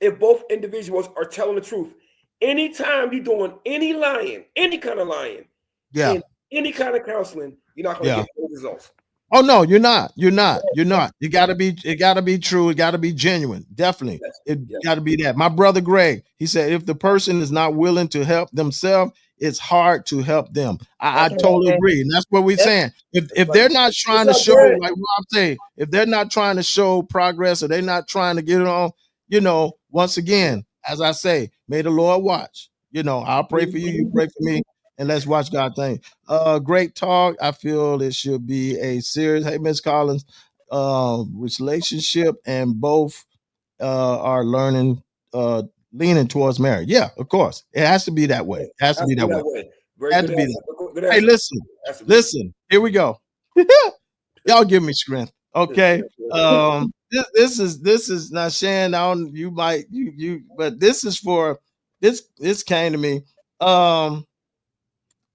if both individuals are telling the truth. Anytime you're doing any lying, any kind of lying, in any kind of counseling, you're not going to get those results. Oh no, you're not. You're not. It gotta be true. It gotta be genuine. Definitely. It gotta be that. My brother Greg, he said, if the person is not willing to help themselves, it's hard to help them. I totally agree. And that's what we're saying. If they're not trying to show, like Rob say, if they're not trying to show progress or they're not trying to get it on, once again, as I say, may the Lord watch. I'll pray for you, you pray for me, and let's watch God thing. Great talk. I feel it should be a serious, hey, Miss Collins, relationship, and both are learning, leaning towards marriage. Yeah, of course. It has to be that way. It has to be that way. Hey, listen. Here we go. Y'all give me strength. Okay. This is not Shan. You might, but this is for this came to me.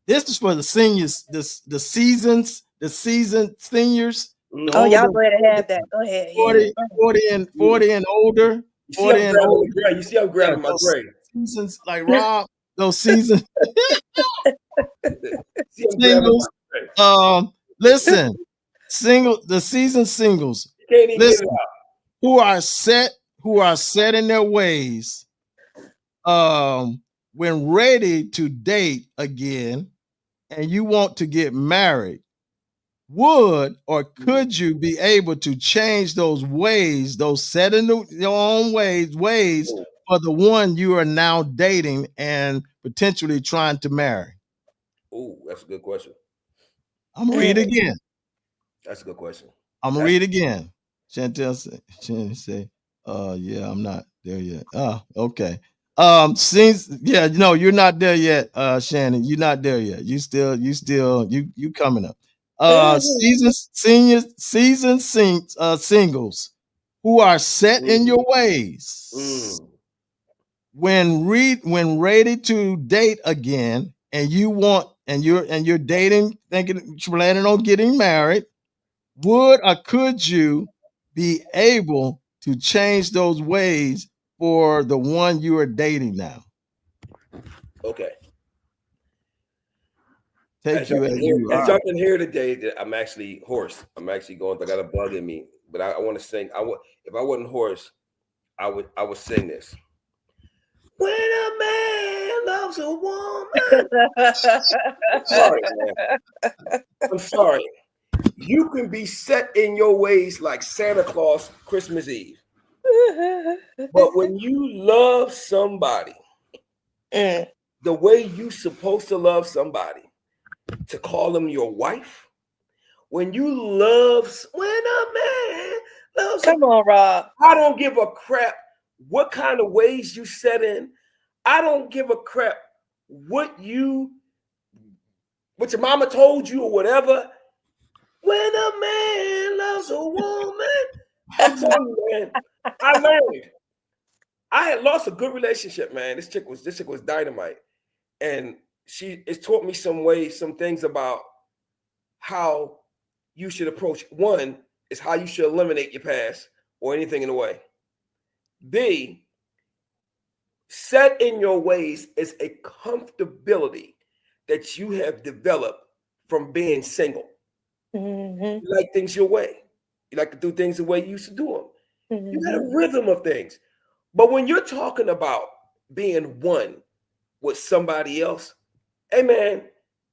This is for the seniors, the seasoned seniors. Oh, y'all go ahead and have that. Go ahead. 40 and older. 40 and older. You see I'm grabbing my brain. Seasons like Rob, those seasons. Singles. Listen, the seasoned singles. Listen, who are set in their ways. When ready to date again, and you want to get married, would or could you be able to change those ways, those set in your own ways for the one you are now dating and potentially trying to marry? Oh, that's a good question. I'm gonna read it again. That's a good question. I'm gonna read it again. Chantel say, yeah, I'm not there yet. Oh, okay. You're not there yet, Shannon. You're not there yet. You coming up. Singles who are set in your ways. When ready to date again, and you're dating, thinking, planning on getting married, would or could you be able to change those ways for the one you are dating now? Okay. As y'all can hear today, that I'm actually hoarse. I'm actually I got a bug in me, but I want to sing. If I wasn't hoarse, I would sing this. When a man loves a woman. Sorry, man. I'm sorry. You can be set in your ways like Santa Claus Christmas Eve. But when you love somebody the way you're supposed to love somebody, to call them your wife, when a man loves Come on, Rob. I don't give a crap what kind of ways you set in. I don't give a crap what your mama told you or whatever. When a man loves a woman, I'm telling you, man, I learned. I had lost a good relationship, man. This chick was dynamite. And it's taught me some things about how you should approach. One is how you should eliminate your past or anything in the way. B, set in your ways is a comfortability that you have developed from being single. You like things your way. You like to do things the way you used to do them. You got a rhythm of things. But when you're talking about being one with somebody else, hey man,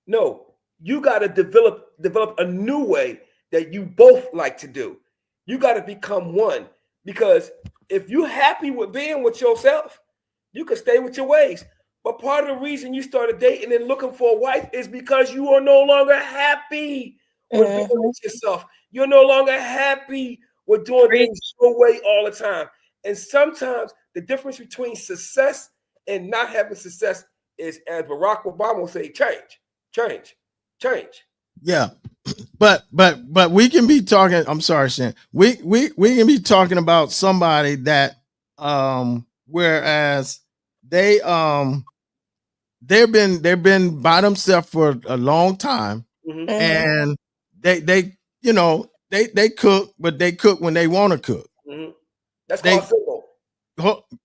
no, you got to develop a new way that you both like to do. You got to become one, because if you're happy with being with yourself, you can stay with your ways. But part of the reason you started dating and looking for a wife is because you are no longer happy with being with yourself. You're no longer happy with doing things your way all the time. And sometimes the difference between success and not having success is, as Barack Obama will say, change. Yeah. But we can be talking, I'm sorry, Shan. We can be talking about somebody that whereas they've been by themselves for a long time, and they cook, but they cook when they want to cook. That's called simple.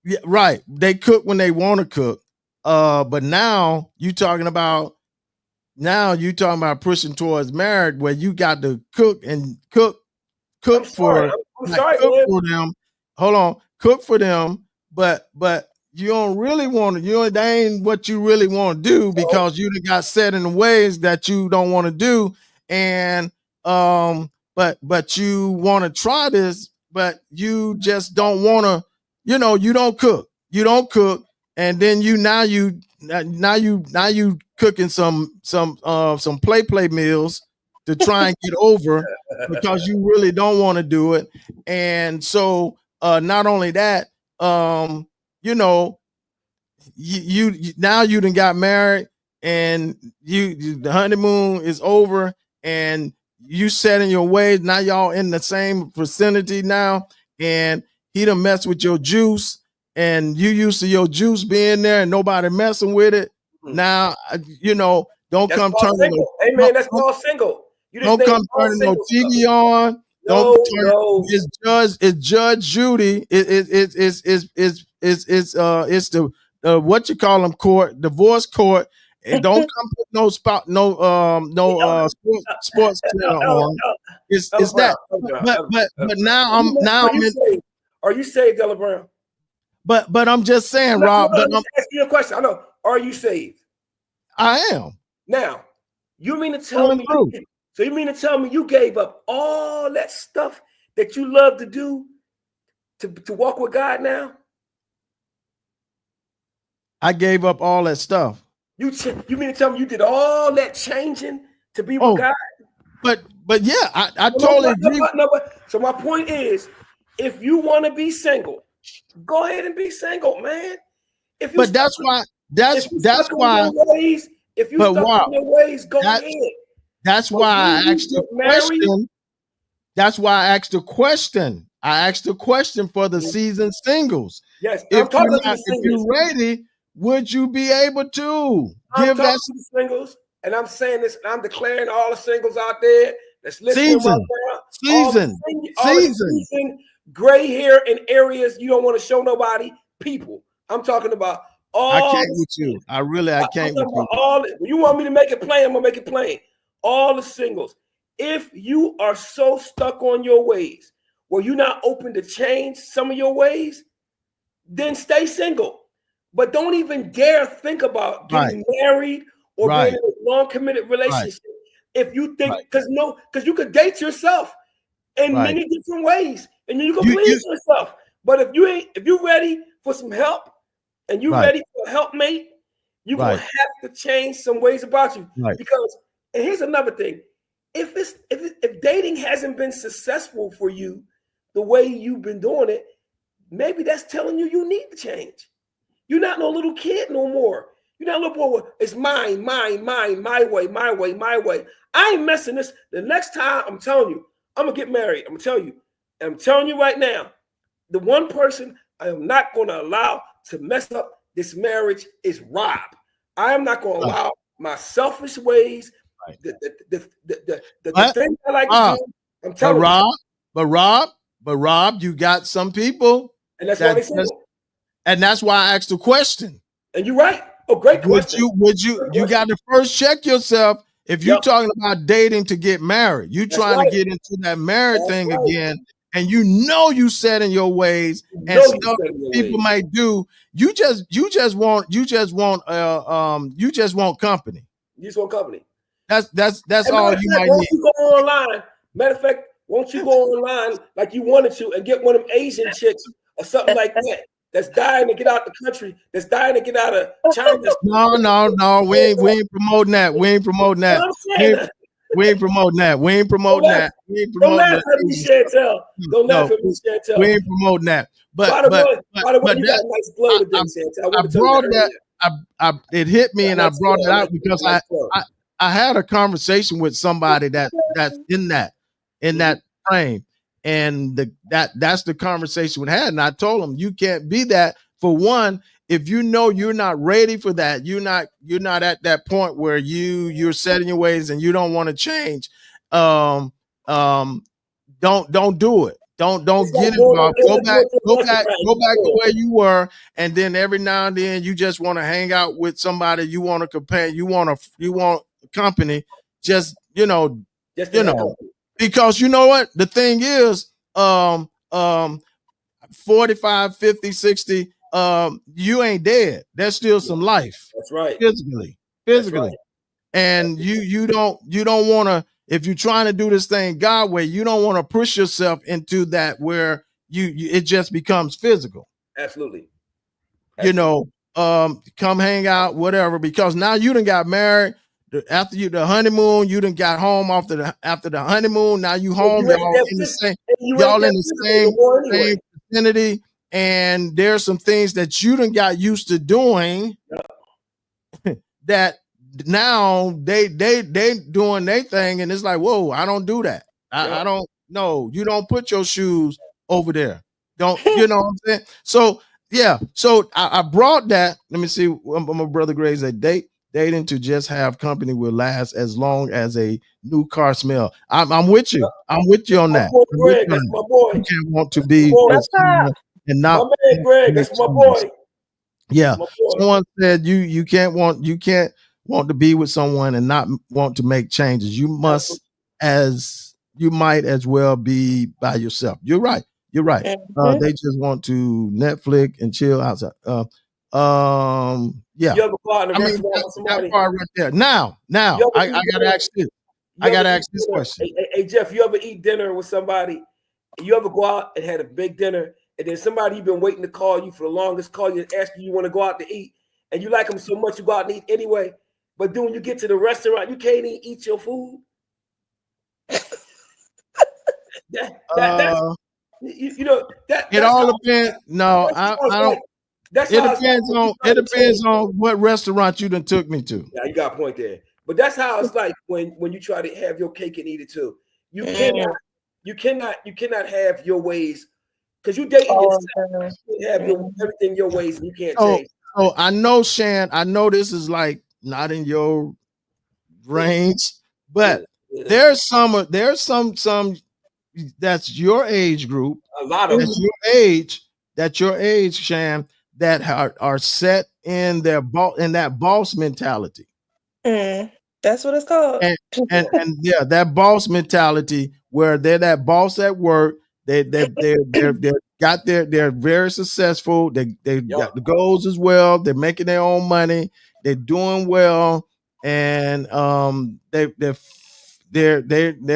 Yeah, right. They cook when they want to cook. But now you talking about pushing towards marriage, where you got to cook for them. Hold on, cook for them. But you don't really want to, that ain't what you really want to do, because you got set in the ways that you don't want to do. And but you want to try this, but you just don't want to, you don't cook. You don't cook, and then now you cooking some play meals to try and get over, because you really don't want to do it. And so not only that, you now you done got married, and the honeymoon is over, and you set in your ways. Now y'all in the same vicinity now, and he done messed with your juice, and you used to your juice being there and nobody messing with it. Now, don't come turning. Hey man, that's called single. You don't come turning no TV on. No. It's Judge Judy. It's the what you call them court, divorce court. And don't come put no sports channel on. It's that. But now I'm Are you saved, Della Brown? But I'm just saying, Rob. But I'm asking you a question. I know. Are you saved? I am. Now, you mean to tell me? So you mean to tell me you gave up all that stuff that you love to do to walk with God now? I gave up all that stuff. You mean to tell me you did all that changing to be with God? But yeah, I totally agree. So my point is, if you want to be single, go ahead and be single, man. If you that's why. If you stuck in your ways, go ahead. That's why I asked the question. That's why I asked the question. I asked the question for the seasoned singles. Yes, if you're ready, would you be able to give that to the singles? And I'm saying this, and I'm declaring all the singles out there that's listening season, gray hair in areas you don't want to show nobody. People, I'm talking about all. I can't with you. I can't with you. You want me to make it plain? I'm gonna make it plain. All the singles. If you are so stuck on your ways, where you're not open to change some of your ways, then stay single. But don't even dare think about getting married or being in a long committed relationship. If you think, because you could date yourself in many different ways, and you can please yourself. But if you're ready for some help, and you're ready for a helpmate, you're gonna have to change some ways about you. Because, and here's another thing: if dating hasn't been successful for you the way you've been doing it, maybe that's telling you need to change. You're not no little kid no more. You're not a little boy. It's mine, my way. I ain't messing this. The next time, I'm telling you, I'm gonna get married. I'm telling you right now, the one person I am not gonna allow to mess up this marriage is Rob. I am not gonna allow my selfish ways, the things I like to do. I'm telling you. But Rob, you got some people, and that's why they single. And that's why I asked the question. And you're right. Oh, great question. You got to first check yourself. If you're talking about dating to get married, you trying to get into that married thing again, and you set in your ways and stuff people might do. You just want company. You just want company. That's all you might need. You go online. Matter of fact, won't you go online like you wanted to and get one of them Asian chicks or something like that? That's dying to get out the country. That's dying to get out of China. No. We ain't promoting that. We ain't promoting that. Don't laugh at me, Chantel. Don't laugh at me, Chantel. We ain't promoting that. But you got a nice glow today, Chantel. I brought that. It hit me, and I brought it out because I had a conversation with somebody that's in that frame. And that's the conversation we had. And I told him, you can't be that. For one, if you know you're not ready for that, you're not at that point where you're set in your ways and you don't want to change. Don't do it. Don't get involved. Go back to where you were, and then every now and then you just want to hang out with somebody. You want to compare. You want a company. Because you know what? The thing is, 45, 50, 60, you ain't dead. There's still some life. That's right. Physically. Right. And you don't want to, if you're trying to do this thing God way, you don't want to push yourself into that where you it just becomes physical. Absolutely. You know, come hang out, whatever, because now you done got married. After the honeymoon, you done got home after the honeymoon. Now you home, y'all in the same vicinity, and there's some things that you done got used to doing that now they doing their thing, and it's like, whoa, I don't do that. I don't know. You don't put your shoes over there. Don't you know what I'm saying? So yeah, so I brought that. Let me see. My brother Gray's a dating to just have company will last as long as a new car smell. I'm with you. I'm with you on that. Greg, that's my boy. You can't want to be and not. My man Greg, that's my boy. Yeah. Someone said you can't want to be with someone and not want to make changes. You must, you might as well be by yourself. You're right. You're right. They just want to Netflix and chill outside. Yeah. You ever go out in a restaurant with somebody? That part right there. Now, I gotta ask this. I gotta ask this question. Hey, Jeff, you ever eat dinner with somebody? You ever go out and had a big dinner, and then somebody you've been waiting to call you for the longest, call you and ask you want to go out to eat, and you like them so much you go out and eat anyway, but then when you get to the restaurant, you can't even eat your food. It all depends. No, I don't. It depends on what restaurant you done took me to. Yeah, you got a point there. But that's how it's like when you try to have your cake and eat it too. You cannot have your ways because you dating yourself. You have everything your ways and you can't change. So I know, Shan, I know this is like not in your range, but there's some that's your age group. A lot of that's your age, Shan, that are set in that boss mentality. That's what it's called. And yeah, that boss mentality where they're that boss at work. They're very successful. They got the goals as well. They're making their own money. They're doing well, and they're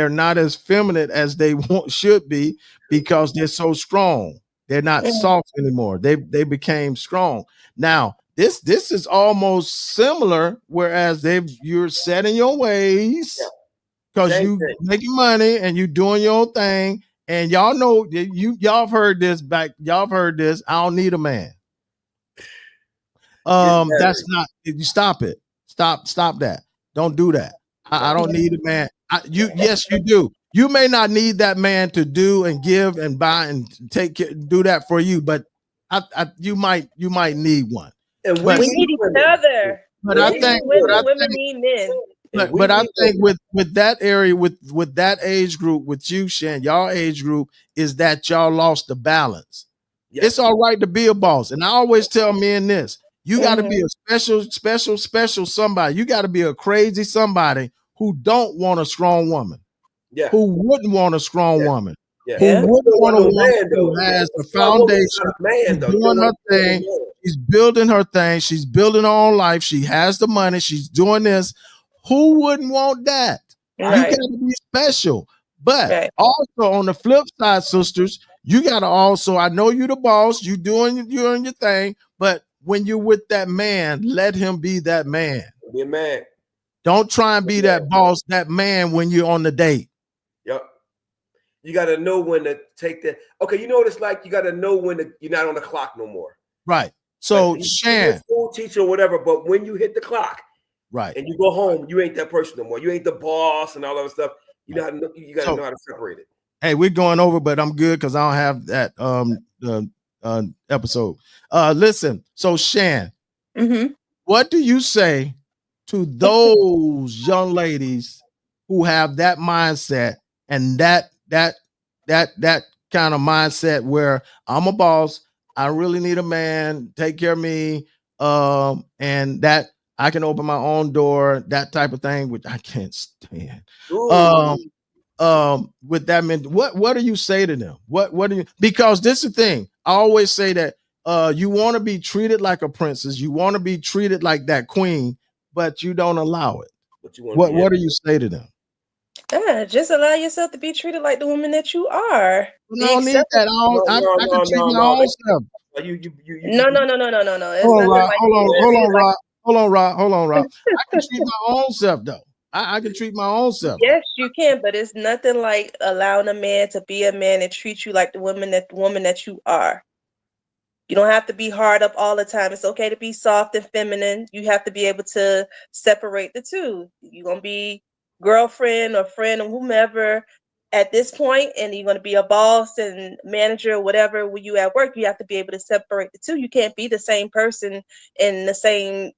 not as feminine as they should be because they're so strong. They're not soft anymore. They became strong. Now this is almost similar, whereas you're set in your ways because you making money and you doing your own thing. And y'all know y'all have heard this back. Y'all have heard this. I don't need a man. That's not. You stop it. Stop that. Don't do that. I don't need a man. Yes, you do. You may not need that man to do and give and buy and take care, do that for you, but you might need one. And we need each other. But I think women need men. But I think with that area, with that age group, with you, Shan, y'all age group, is that y'all lost the balance. Yes. It's all right to be a boss. And I always tell men this: you got to be a special somebody. You got to be a crazy somebody who don't want a strong woman. Yeah. Who wouldn't want a strong woman. Yeah. Who wouldn't want a woman who has the foundation, doing her thing. She's building her thing. She's building her own life. She has the money. She's doing this. Who wouldn't want that? Right. You got to be special. But also on the flip side, sisters, you got to also, I know you're the boss, you're doing your thing, but when you're with that man, let him be that man. Be a man. Don't try and be that boss, that man when you're on the date. Yep. You got to know when to take that. Okay, you know what it's like? You got to know when you're not on the clock no more. Right. So, like, Shan. School teacher or whatever, but when you hit the clock, right, and you go home, you ain't that person no more. You ain't the boss and all that stuff. You know how to, you got to know how to separate it. Hey, we're going over, but I'm good because I don't have that episode. Listen, so Shan, what do you say to those young ladies who have that mindset and that kind of mindset where I'm a boss, I really need a man, take care of me, and that I can open my own door, that type of thing, which I can't stand. With that, what do you say to them? What do you? Because this is the thing. I always say that You want to be treated like a princess. You want to be treated like that queen, but you don't allow it. What do you say to them? Just allow yourself to be treated like the woman that you are. I don't need that. I can treat my own self. No. Hold on, Rob. I can treat my own self though. I can treat my own self. Yes, you can, but it's nothing like allowing a man to be a man and treat you like the woman that you are. You don't have to be hard up all the time. It's okay to be soft and feminine. You have to be able to separate the two. You're gonna be girlfriend or friend or whomever at this point, and you're gonna be a boss and manager or whatever when you at work. You have to be able to separate the two. You can't be the same person and the same,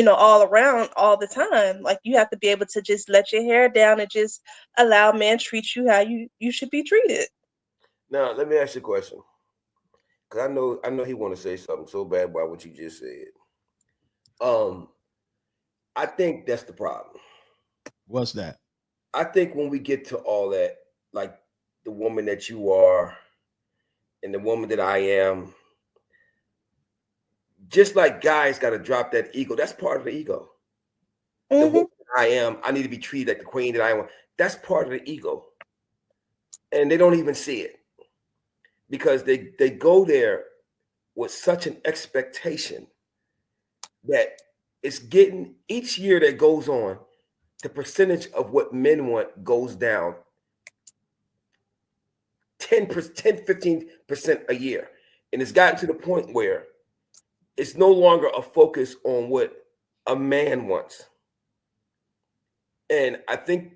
all around all the time. Like, you have to be able to just let your hair down and just allow man treat you how you should be treated. Now, let me ask you a question, because I know he want to say something so bad about what you just said. I think that's the problem. What's that? I think when we get to all that, like the woman that you are and the woman that I am, just like guys got to drop that ego. That's part of the ego. Mm-hmm. The woman that I am, I need to be treated like the queen that I am. That's part of the ego. And they don't even see it because they go there with such an expectation that it's getting, each year that goes on, the percentage of what men want goes down 10%, 15% a year. And it's gotten to the point where it's no longer a focus on what a man wants. And I think,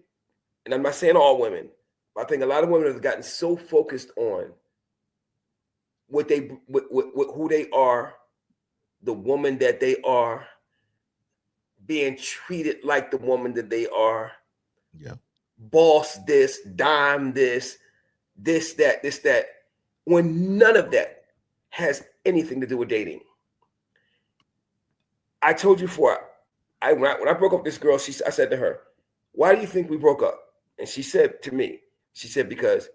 and I'm not saying all women, but I think a lot of women have gotten so focused on what who they are, the woman that they are, being treated like the woman that they are. Yeah. Boss this, dime this, that, when none of that has anything to do with dating. I told you before, when I broke up with this girl, I said to her, why do you think we broke up? And she said to me, because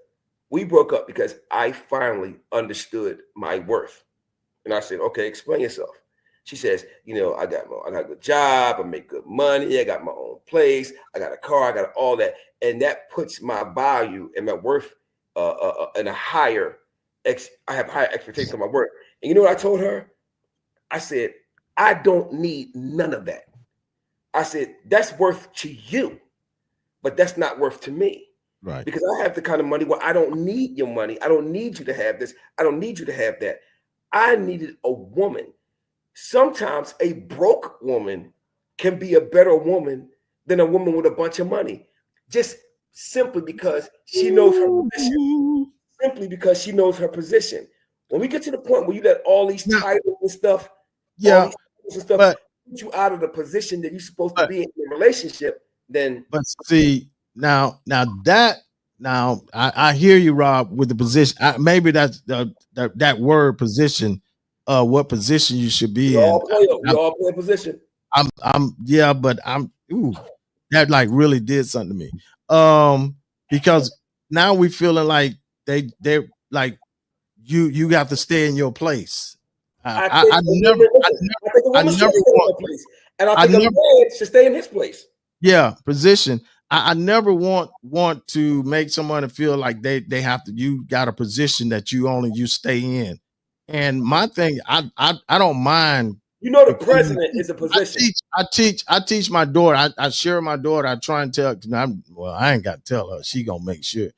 we broke up because I finally understood my worth. And I said, okay, explain yourself. She says, I got a good job, I make good money, I got my own place, I got a car, I got all that. And that puts my value and my worth in a higher, I have higher expectations of my work. And you know what I told her? I said, I don't need none of that. I said, that's worth to you, but that's not worth to me. Right. Because I have the kind of money where I don't need your money. I don't need you to have this. I don't need you to have that. I needed a woman. Sometimes a broke woman can be a better woman than a woman with a bunch of money, just simply because she knows her position. Simply because she knows her position. When we get to the point where you let all these titles and stuff, put you out of the position that you're supposed to be in a relationship, then. But see, now I hear you, Rob, with the position. Maybe that's that word position. What position you should be in? We all play a position. That like really did something to me. Because now we feeling like they're like you have to stay in your place. I never want, and I think a man should stay in his place. Yeah, position. I never want to make someone feel like they have to. You got a position that you stay in. And my thing, I don't mind. The president is a position. I teach my daughter. I share my daughter. I try and tell. I ain't got to tell her. She gonna make sure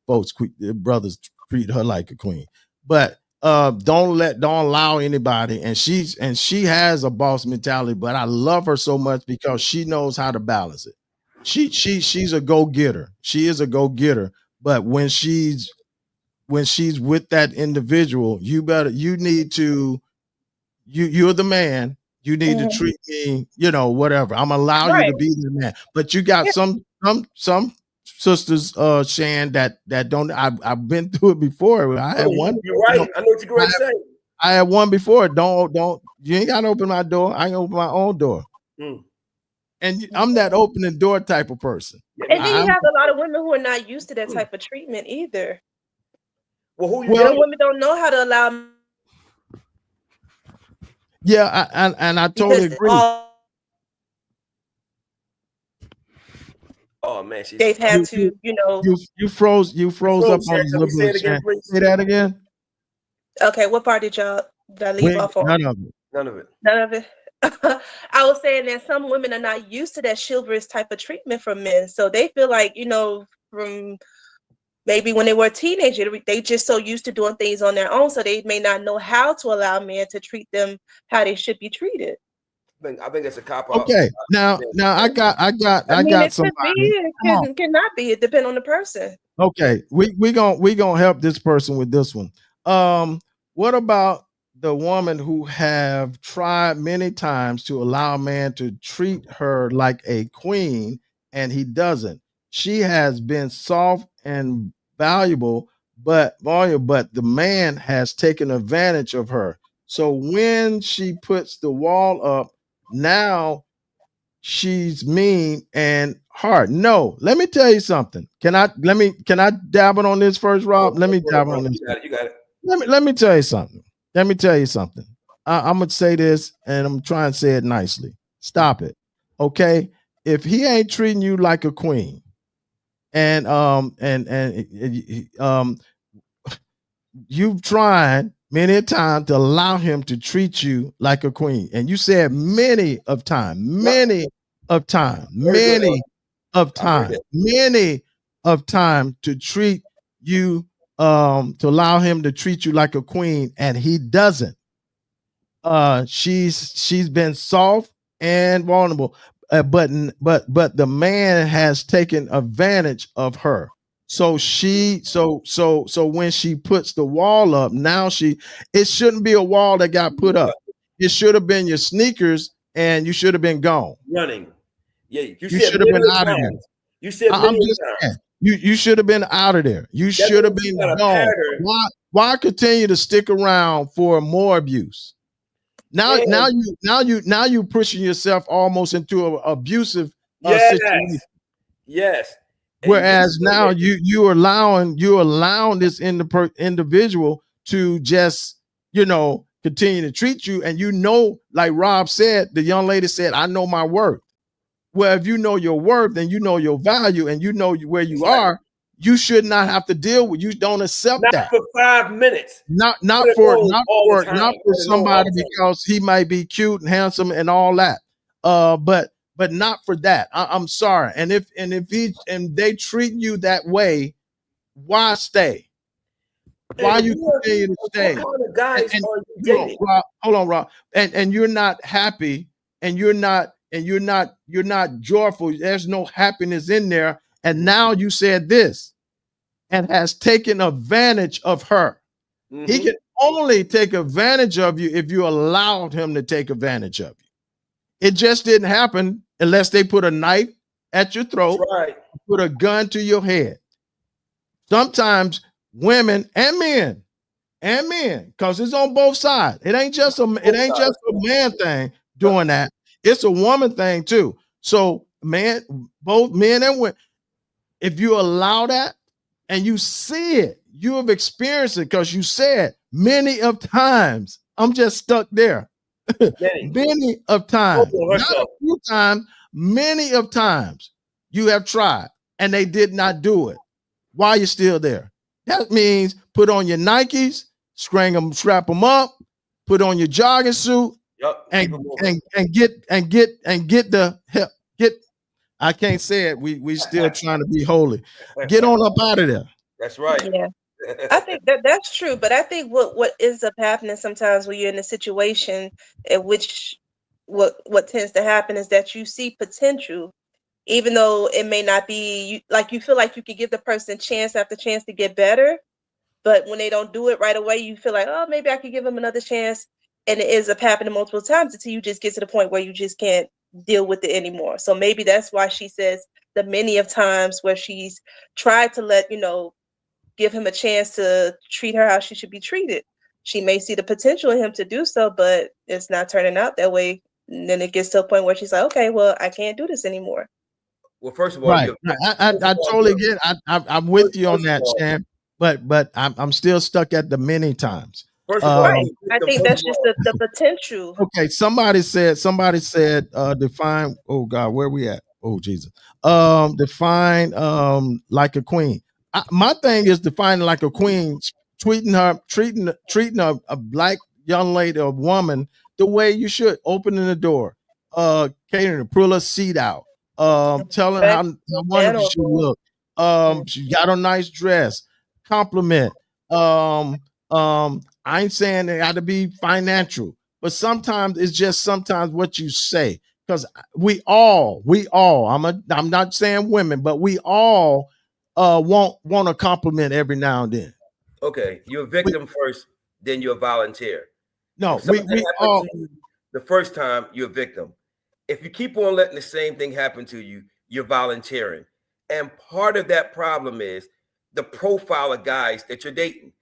brothers treat her like a queen. But don't allow anybody. And she has a boss mentality. But I love her so much because she knows how to balance it. She's a go-getter. She is a go-getter. But when she's with that individual, you're the man. You need to treat me, whatever. I'm allow you to be the man. But you got some sisters, Shan, that don't. I've been through it before. I had one. You're right. I know what you're going to say. I had one before. Don't. You ain't got to open my door. I can open my own door. And I'm that opening door type of person. And then you have a lot of women who are not used to that type of treatment either. Well, women don't know how to allow Yeah, and I totally agree. Oh man, they've had to, you froze up on us a little bit. Say that again. Okay, what part did I leave off on? None of it. None of it. I was saying that some women are not used to that chivalrous type of treatment from men, so they feel like, from maybe when they were a teenager, they just so used to doing things on their own, so they may not know how to allow men to treat them how they should be treated. I think it's a cop out. Okay, now I got somebody. It cannot be. It depends on the person. Okay, we gonna help this person with this one. What about the woman who have tried many times to allow a man to treat her like a queen and he doesn't? She has been soft and valuable, but the man has taken advantage of her. So when she puts the wall up, now she's mean and hard. No, let me tell you something. Can I dabble on this first, Rob? Let me dabble on this. You got it. Let me tell you something. I'm gonna say this and I'm trying to say it nicely. Stop it. Okay. If he ain't treating you like a queen, and you've tried many a time to allow him to treat you like a queen, and you said many of time to treat you, to allow him to treat you like a queen, and he doesn't. She's been soft and vulnerable, but the man has taken advantage of her. So when she puts the wall up, now it shouldn't be a wall that got put up. It should have been your sneakers, and you should have been gone. Running. Yeah, you should have been out of there. You said you should have been out of there. You should have been gone. Why continue to stick around for more abuse? Now you pushing yourself almost into an abusive situation. Yes. Whereas now you're allowing this individual to just continue to treat you, and like Rob said, the young lady said, I know my worth. Well, if you know your worth and you know your value and you know where you are, you should not have to deal with. You don't accept that for 5 minutes. Not for somebody because he might be cute and handsome and all that. But not for that. I'm sorry. And if they treat you that way, why stay? Why you continue to stay? What kind of guys are you dating? Hold on, Rob. And you're not happy, and you're not joyful. There's no happiness in there. And now you said this, and has taken advantage of her. Mm-hmm. He can only take advantage of you if you allowed him to take advantage of you. It just didn't happen unless they put a knife at your throat, put a gun to your head. Sometimes women and men, because it's on both sides. It ain't just a man thing doing that. It's a woman thing too. So both men and women, if you allow that and you see it, you have experienced it, because you said many of times. I'm just stuck there. Many of times, not a few times, many of times you have tried and they did not do it. Why are you still there? That means put on your Nikes, strap them up, put on your jogging suit, and get the help. I can't say it. We still trying to be holy. Get on up out of there. That's right. Yeah. I think that's true, but I think what ends up happening sometimes when you're in a situation in which what tends to happen is that you see potential, even though it may not be you feel like you could give the person chance after chance to get better, but when they don't do it right away, you feel like, oh, maybe I could give them another chance, and it ends up happening multiple times until you just get to the point where you just can't deal with it anymore. So maybe that's why she says the many of times where she's tried to give him a chance to treat her how she should be treated. She may see the potential in him to do so, but it's not turning out that way. And then it gets to a point where she's like, okay, well, I can't do this anymore. Well, first of all, right. I totally get. I'm with you on that, Stan. But I'm still stuck at the many times. First of all, I think that's just the potential. Okay, somebody said define. Oh God, where we at? Oh Jesus. Define like a queen. My thing is defining like a queen, treating a black young lady or woman the way you should, opening the door, catering to pull a seat out, telling how wonderful she look. She got a nice dress, compliment. I ain't saying it got to be financial, but sometimes it's just sometimes what you say. Because we all, I'm not saying women, but we all want a compliment every now and then. Okay, you're a victim first, then you're a volunteer. No, we all. The first time you're a victim. If you keep on letting the same thing happen to you, you're volunteering. And part of that problem is the profile of guys that you're dating.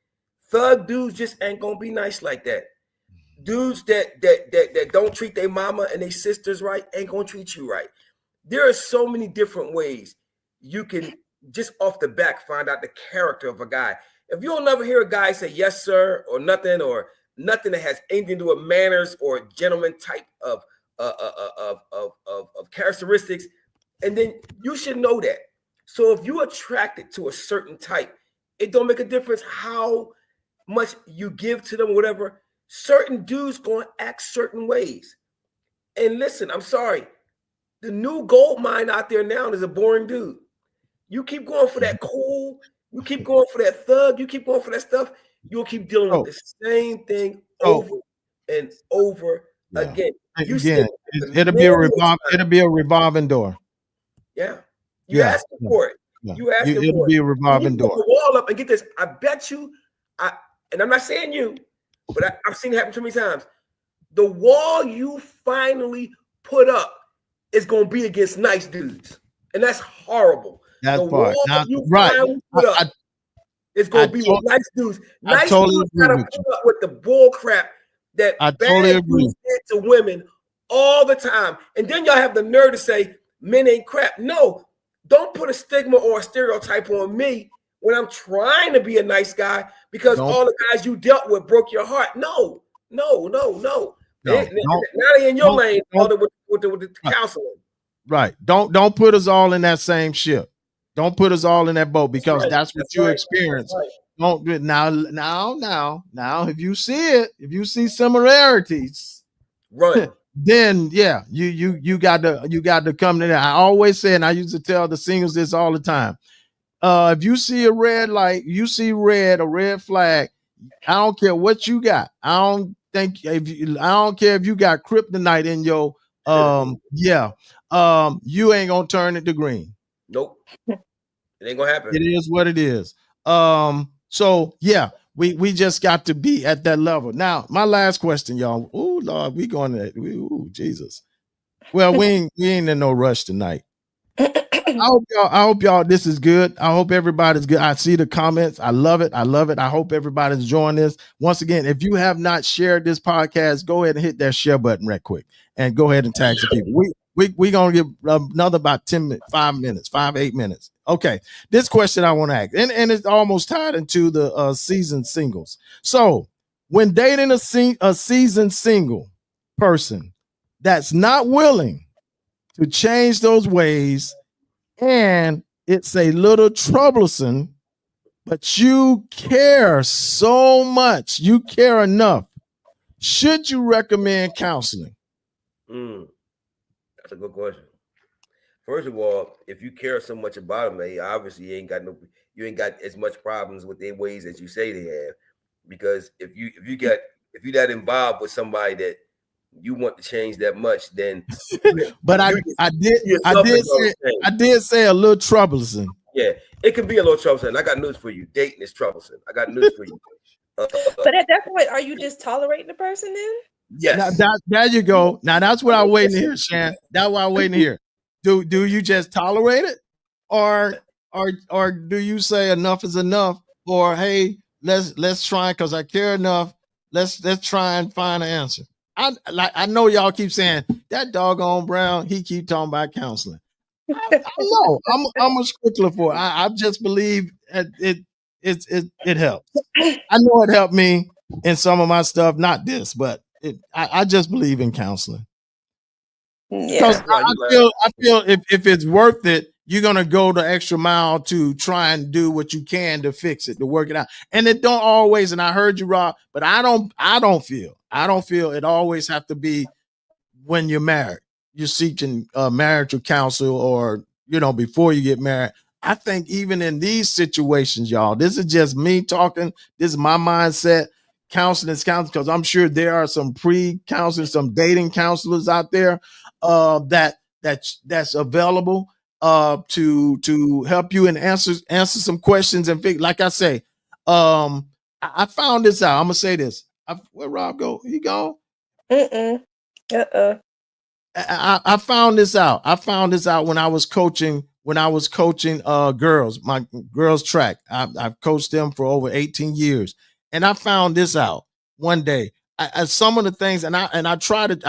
Thug dudes just ain't gonna be nice like that. Dudes that don't treat their mama and their sisters right ain't gonna treat you right. There are so many different ways you can just off the back find out the character of a guy. If you'll never hear a guy say yes sir or nothing that has anything to do with manners or gentleman type of characteristics, and then you should know that. So if you're attracted to a certain type, it don't make a difference how much you give to them or whatever. Certain dudes gonna act certain ways. And listen, I'm sorry, the new gold mine out there now is a boring dude. You keep going for that cool, you keep going for that thug, you keep going for that stuff, you'll keep dealing with the same thing over and over again. It'll be a revolving door. Yeah. You asking for it. Yeah. You asking for it. It'll be a revolving door. Put the wall up and get this. I bet you, and I'm not saying you, but I've seen it happen too many times. The wall you finally put up is going to be against nice dudes. And that's horrible. That's the wall you finally put up is going to be with nice dudes. Nice dudes got to put up with the bull crap that bad dudes did to women all the time. And then y'all have the nerve to say men ain't crap. No, don't put a stigma or a stereotype on me when I'm trying to be a nice guy because all the guys you dealt with broke your heart. No. Now they in your lane with the counseling. Right. Don't put us all in that same ship. Don't put us all in that boat because that's what you experience. Don't now. If you see similarities, right? Then you got to come to that. I always say, and I used to tell the singles this all the time. If you see a red light, a red flag, I don't care what you got. I don't care if you got kryptonite in your you ain't gonna turn it to green. Nope. It ain't gonna happen. It is what it is. So yeah, we just got to be at that level. Now, my last question, y'all. Oh Lord, we going to Jesus. Well, we ain't in no rush tonight. I hope y'all this is good. I hope everybody's good. I see the comments. I love it. I hope everybody's enjoying this. Once again, if you have not shared this podcast, go ahead and hit that share button right quick and go ahead and tag some people. We're gonna give another about 8 minutes. Okay, this question I want to ask, and it's almost tied into the seasoned singles. So when dating a seasoned single person that's not willing to change those ways, and it's a little troublesome, but you care so much, you care enough, should you recommend counseling? That's a good question. First of all, if you care so much about them, obviously you ain't got as much problems with their ways as you say they have. Because if you that involved with somebody that you want to change that much, then but I did say a little troublesome. Yeah, it could be a little troublesome. I got news for you. Dating is troublesome. I got news for you. But at that point, are you just tolerating the person then? Yes. Now, there you go. Now that's what I'm waiting to hear, Shan. That's what I'm waiting to hear. Do you just tolerate it, or do you say enough is enough, or hey, let's try because I care enough. Let's try and find an answer. I know y'all keep saying that doggone Brown. He keep talking about counseling. I know. I'm a stickler for it. I just believe it helps. I know it helped me. in some of my stuff. Not this, but I just believe in counseling. Because I feel if it's worth it, you're gonna go the extra mile to try and do what you can to fix it, to work it out. And it don't always, and I heard you, Rob, but I don't feel it always have to be when you're married. You're seeking marital counsel, or before you get married. I think even in these situations, y'all, this is just me talking. This is my mindset. Counseling is counseling, because I'm sure there are some pre-counseling, some dating counselors out there that's available to help you and answer some questions and figure. Like I say, I found this out. I'm gonna say this. Where Rob go? He gone? I found this out. I found this out when I was coaching. Girls, my girls track. I've coached them for over 18 years, and I found this out one day. Some of the things, and I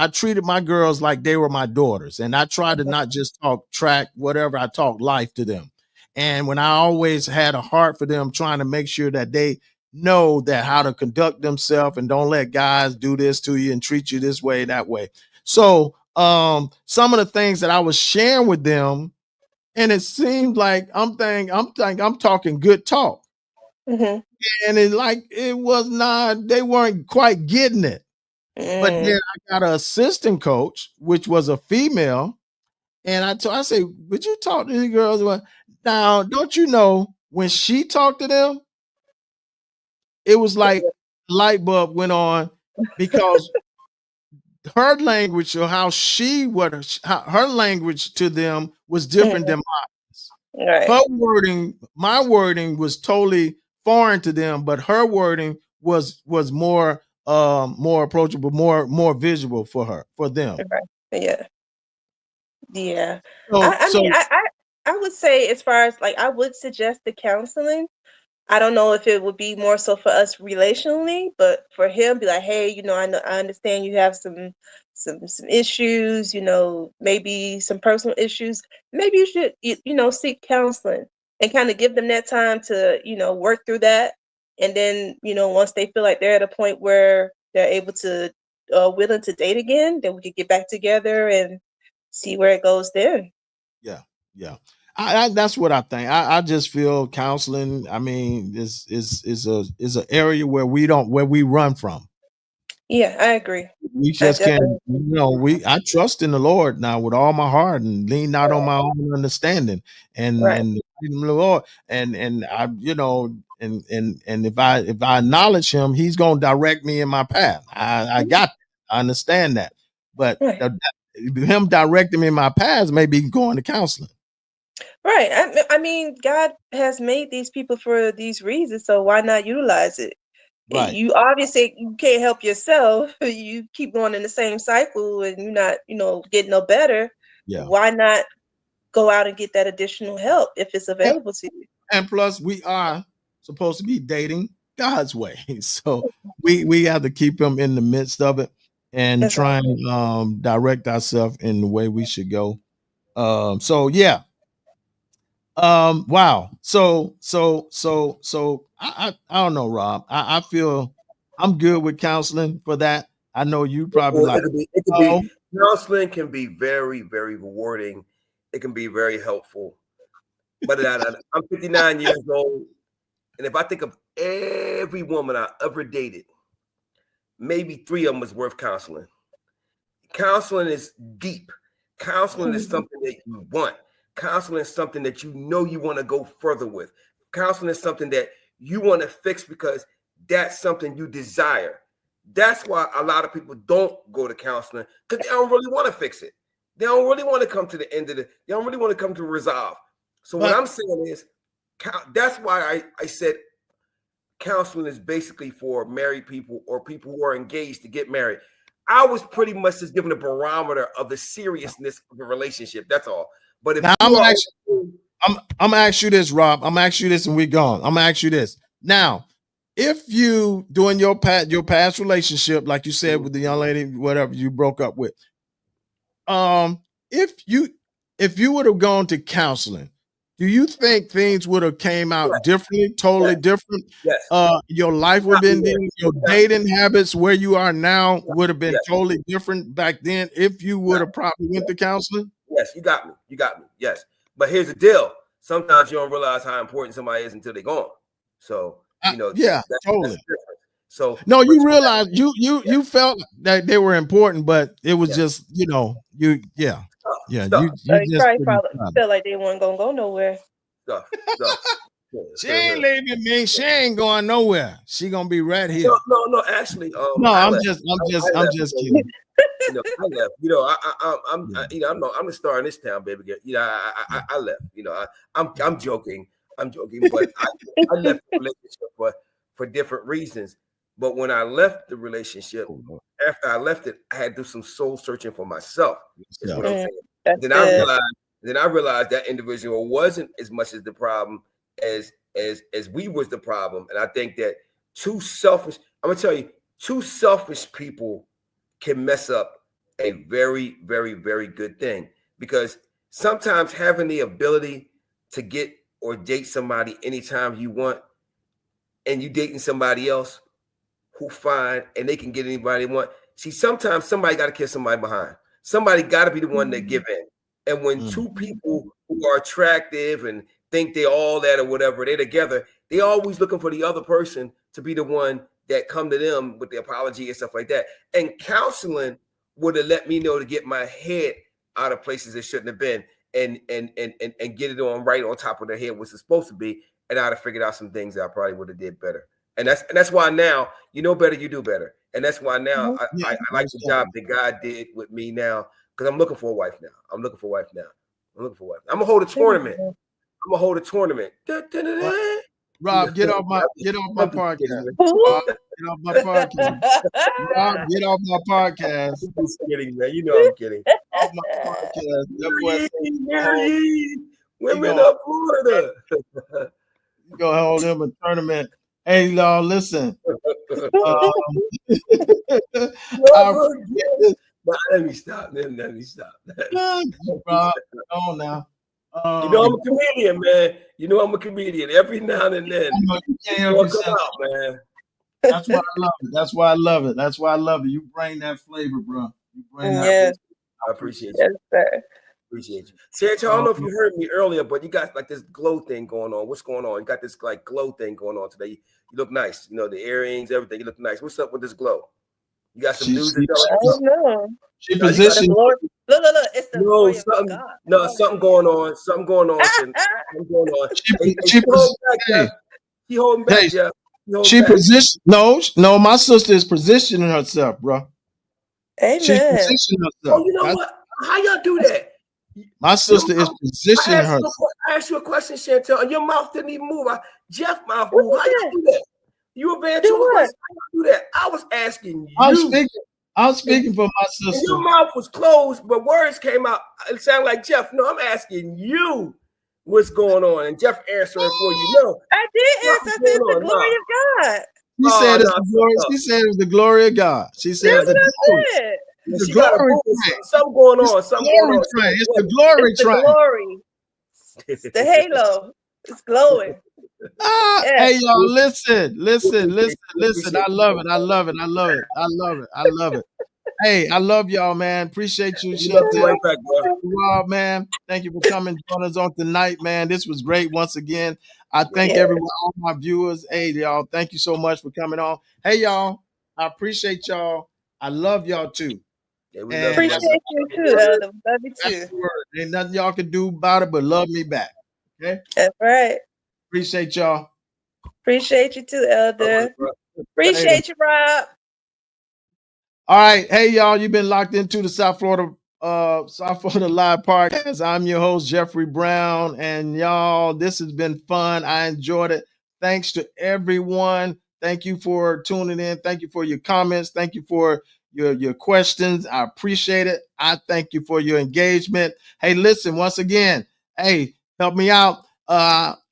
treated my girls like they were my daughters, and I tried to not just talk track, whatever. I talk life to them, and when I always had a heart for them, trying to make sure that they know that how to conduct themselves and don't let guys do this to you and treat you this way, that way. So some of the things that I was sharing with them, and it seemed like I'm talking good talk. Mm-hmm. And it was not, they weren't quite getting it. But then I got an assistant coach, which was a female, and I say, would you talk to these girls? Now, don't you know, when she talked to them, it was like light bulb went on, because her language, or her language to them was different than mine. Right. Her wording, my wording was totally foreign to them, but her wording was more approachable, more visual for them. Right. Yeah. I would say, as far as I would suggest the counseling. I don't know if it would be more so for us relationally, but for him, be like, hey, I understand you have some issues, maybe some personal issues. Maybe you should, seek counseling and kind of give them that time to, work through that. And then, once they feel like they're at a point where they're able to, willing to date again, then we could get back together and see where it goes then. Yeah. That's what I think. I just feel counseling, I mean, is an area where we run from. Yeah, I agree. We just can't, I trust in the Lord now with all my heart, and lean not on my own understanding, and the Lord, and I, and if I acknowledge him, he's going to direct me in my path. I understand that, but him directing me in my path may be going to counseling. Right. I mean, God has made these people for these reasons, so why not utilize it? Right. You obviously you can't help yourself. You keep going in the same cycle, and you're not, getting no better. Yeah. Why not go out and get that additional help if it's available to you? And plus, we are supposed to be dating God's way, so we have to keep him in the midst of it and try and direct ourselves in the way we should go. So yeah. Wow. So I don't know, Rob. I feel I'm good with counseling for that. I know you probably counseling can be very, very rewarding. It can be very helpful. But I'm 59 years old, and if I think of every woman I ever dated, maybe 3 of them is worth counseling. Counseling is deep. Counseling is something that you want. Counseling is something that you want to go further with. Counseling is something that you want to fix because that's something you desire. That's why a lot of people don't go to counseling, because they don't really want to fix it. They don't really want to come to the end of it. They don't really want to come to resolve. So what I'm saying is, that's why I said counseling is basically for married people or people who are engaged to get married. I was pretty much just giving a barometer of the seriousness of a relationship. That's all. But if I'm gonna ask you this, Rob. I'm gonna ask you this, and we're gone. I'm gonna ask you this. Now, if you doing your past relationship, like you said with the young lady, whatever you broke up with, if you would have gone to counseling, do you think things would have came out differently, totally different? Yes. Your life would have been different. Your dating habits, where you are now, would have been totally different back then if you would have probably went to counseling? Yes, you got me. You got me. Yes. But here's the deal. Sometimes you don't realize how important somebody is until they're gone. So, totally. That's so no, you realize you felt that they were important, but it was just, you just probably felt like they weren't gonna go nowhere. She ain't leaving me. She ain't going nowhere. She gonna be right here. No. Actually, I'm just kidding. I'm the star in this town, baby. I left. I'm joking. But I left the relationship for different reasons. But when I left the relationship, after I left it, I had to do some soul searching for myself. Is what I'm saying. Then I realized that individual wasn't as much as the problem as we was the problem. And I think that I'm gonna tell you, two selfish people can mess up a very, very, very good thing, because sometimes having the ability to get or date somebody anytime you want, and you dating somebody else who fine and they can get anybody they want. See, sometimes somebody got to kiss somebody behind. Somebody got to be the one that give in. And when two people who are attractive and think they're all that or whatever, they're together, they always looking for the other person to be the one that come to them with the apology and stuff like that. And counseling would have let me know to get my head out of places it shouldn't have been and get it on right on top of the head, which it's supposed to be. And I'd have figured out some things that I probably would have did better. And that's why now, you know better, you do better. And that's why now I like the job that God did with me now, because I'm looking for a wife now. I'm gonna hold a tournament. Rob, get off my podcast. Rob, get off my podcast. Rob, get off my podcast. I'm kidding, man. You know I'm kidding. Off my podcast. Women of Florida. You go hold him a tournament. Hey, y'all, listen. Let me stop. Rob, on now. I'm a comedian, man. I'm a comedian. Every now and then. You can't help yourself, man. That's why I love it. You bring that flavor, bro. You bring that. I appreciate you. Yes, sir. Appreciate you. Santa, I don't know if you heard me earlier, but you got like this glow thing going on. What's going on? You got this like glow thing going on today. You look nice. The earrings, everything. You look nice. What's up with this glow? You got some news to tell us? I don't know. She positioned. Look. It's the glory of God. Something going on. Something going on. She holding back, Jeff. She positioned. No, my sister is positioning herself, bro. Amen. She's positioning herself. Oh, you know what? How y'all do that? My sister is positioning herself. I asked you a question, Chantel, and your mouth didn't even move. Jeff mouth moved. How y'all do that? You advanced to a question. How y'all do that? I was asking you. I was speaking for my sister. And your mouth was closed, but words came out. It sounded like Jeff. No, I'm asking you what's going on, and Jeff answering for you. No, I did answer. It's the glory of God. She said it's the glory. She said it was the glory of God. She said the glory. The glory train. Something going on. It's the glory train. Glory. It's the halo. It's glowing. Hey y'all, listen. I love it. Hey, I love y'all, man. Appreciate you. Right back, Rob, man. Thank you for coming joining us on tonight, man. This was great once again. I thank everyone, all my viewers. Hey, y'all, thank you so much for coming on. Hey, y'all, I appreciate y'all. I love y'all too. Appreciate you too, Elder. Love you too. Ain't nothing y'all can do about it but love me back. Okay? That's right. Appreciate y'all. Appreciate you too, Elder. Appreciate you, Rob. All right. Hey, y'all, you've been locked into the South Florida Live Podcast. I'm your host, Jeffrey Brown. And y'all, this has been fun. I enjoyed it. Thanks to everyone. Thank you for tuning in. Thank you for your comments. Thank you for your questions. I appreciate it. I thank you for your engagement. Hey, listen, once again, hey, help me out.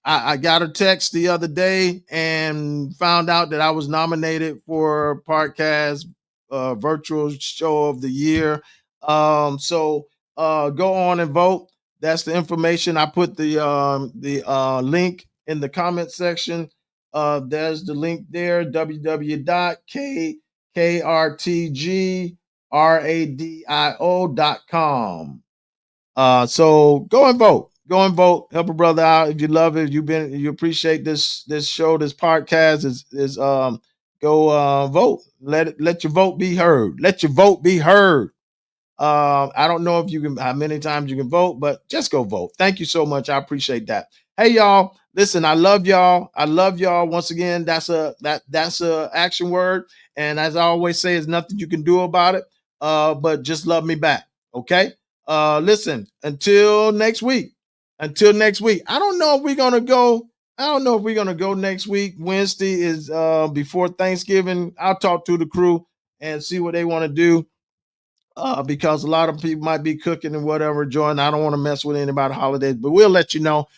I got a text the other day and found out that I was nominated for podcast virtual show of the year. So go on and vote. That's the information. I put the link in the comment section. There's the link there, www.krtgradio.com. So go and vote. Go and vote. Help a brother out if you love it. You appreciate this show, this podcast is go vote. Let your vote be heard. Let your vote be heard. I don't know if you can how many times you can vote, but just go vote. Thank you so much. I appreciate that. Hey y'all, listen, I love y'all. I love y'all. Once again, that's a action word. And as I always say, there's nothing you can do about it. But just love me back. Okay. Listen, until next week. I don't know if we're gonna go next week. Wednesday is before Thanksgiving. I'll talk to the crew and see what they want to do. Because a lot of people might be cooking and whatever, Jordan. I don't want to mess with anybody holidays, but we'll let you know.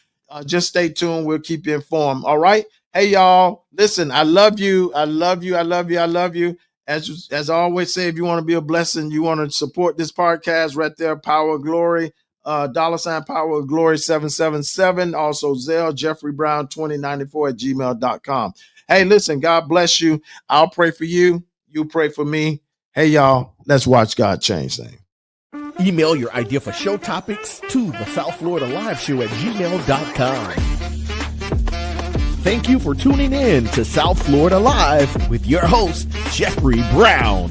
Just stay tuned. We'll keep you informed. All right. Hey, y'all. Listen, I love you. I love you. I love you. I love you. As I always say, if you want to be a blessing, you want to support this podcast right there, Power of Glory, $ Power of Glory 777. Also, Zelle, Jeffrey Brown 2094 at gmail.com. Hey, listen, God bless you. I'll pray for you. You pray for me. Hey, y'all, let's watch God change things. Email your idea for show topics to the South Florida Live Show at gmail.com. Thank you for tuning in to South Florida Live with your host, Jeffrey Brown.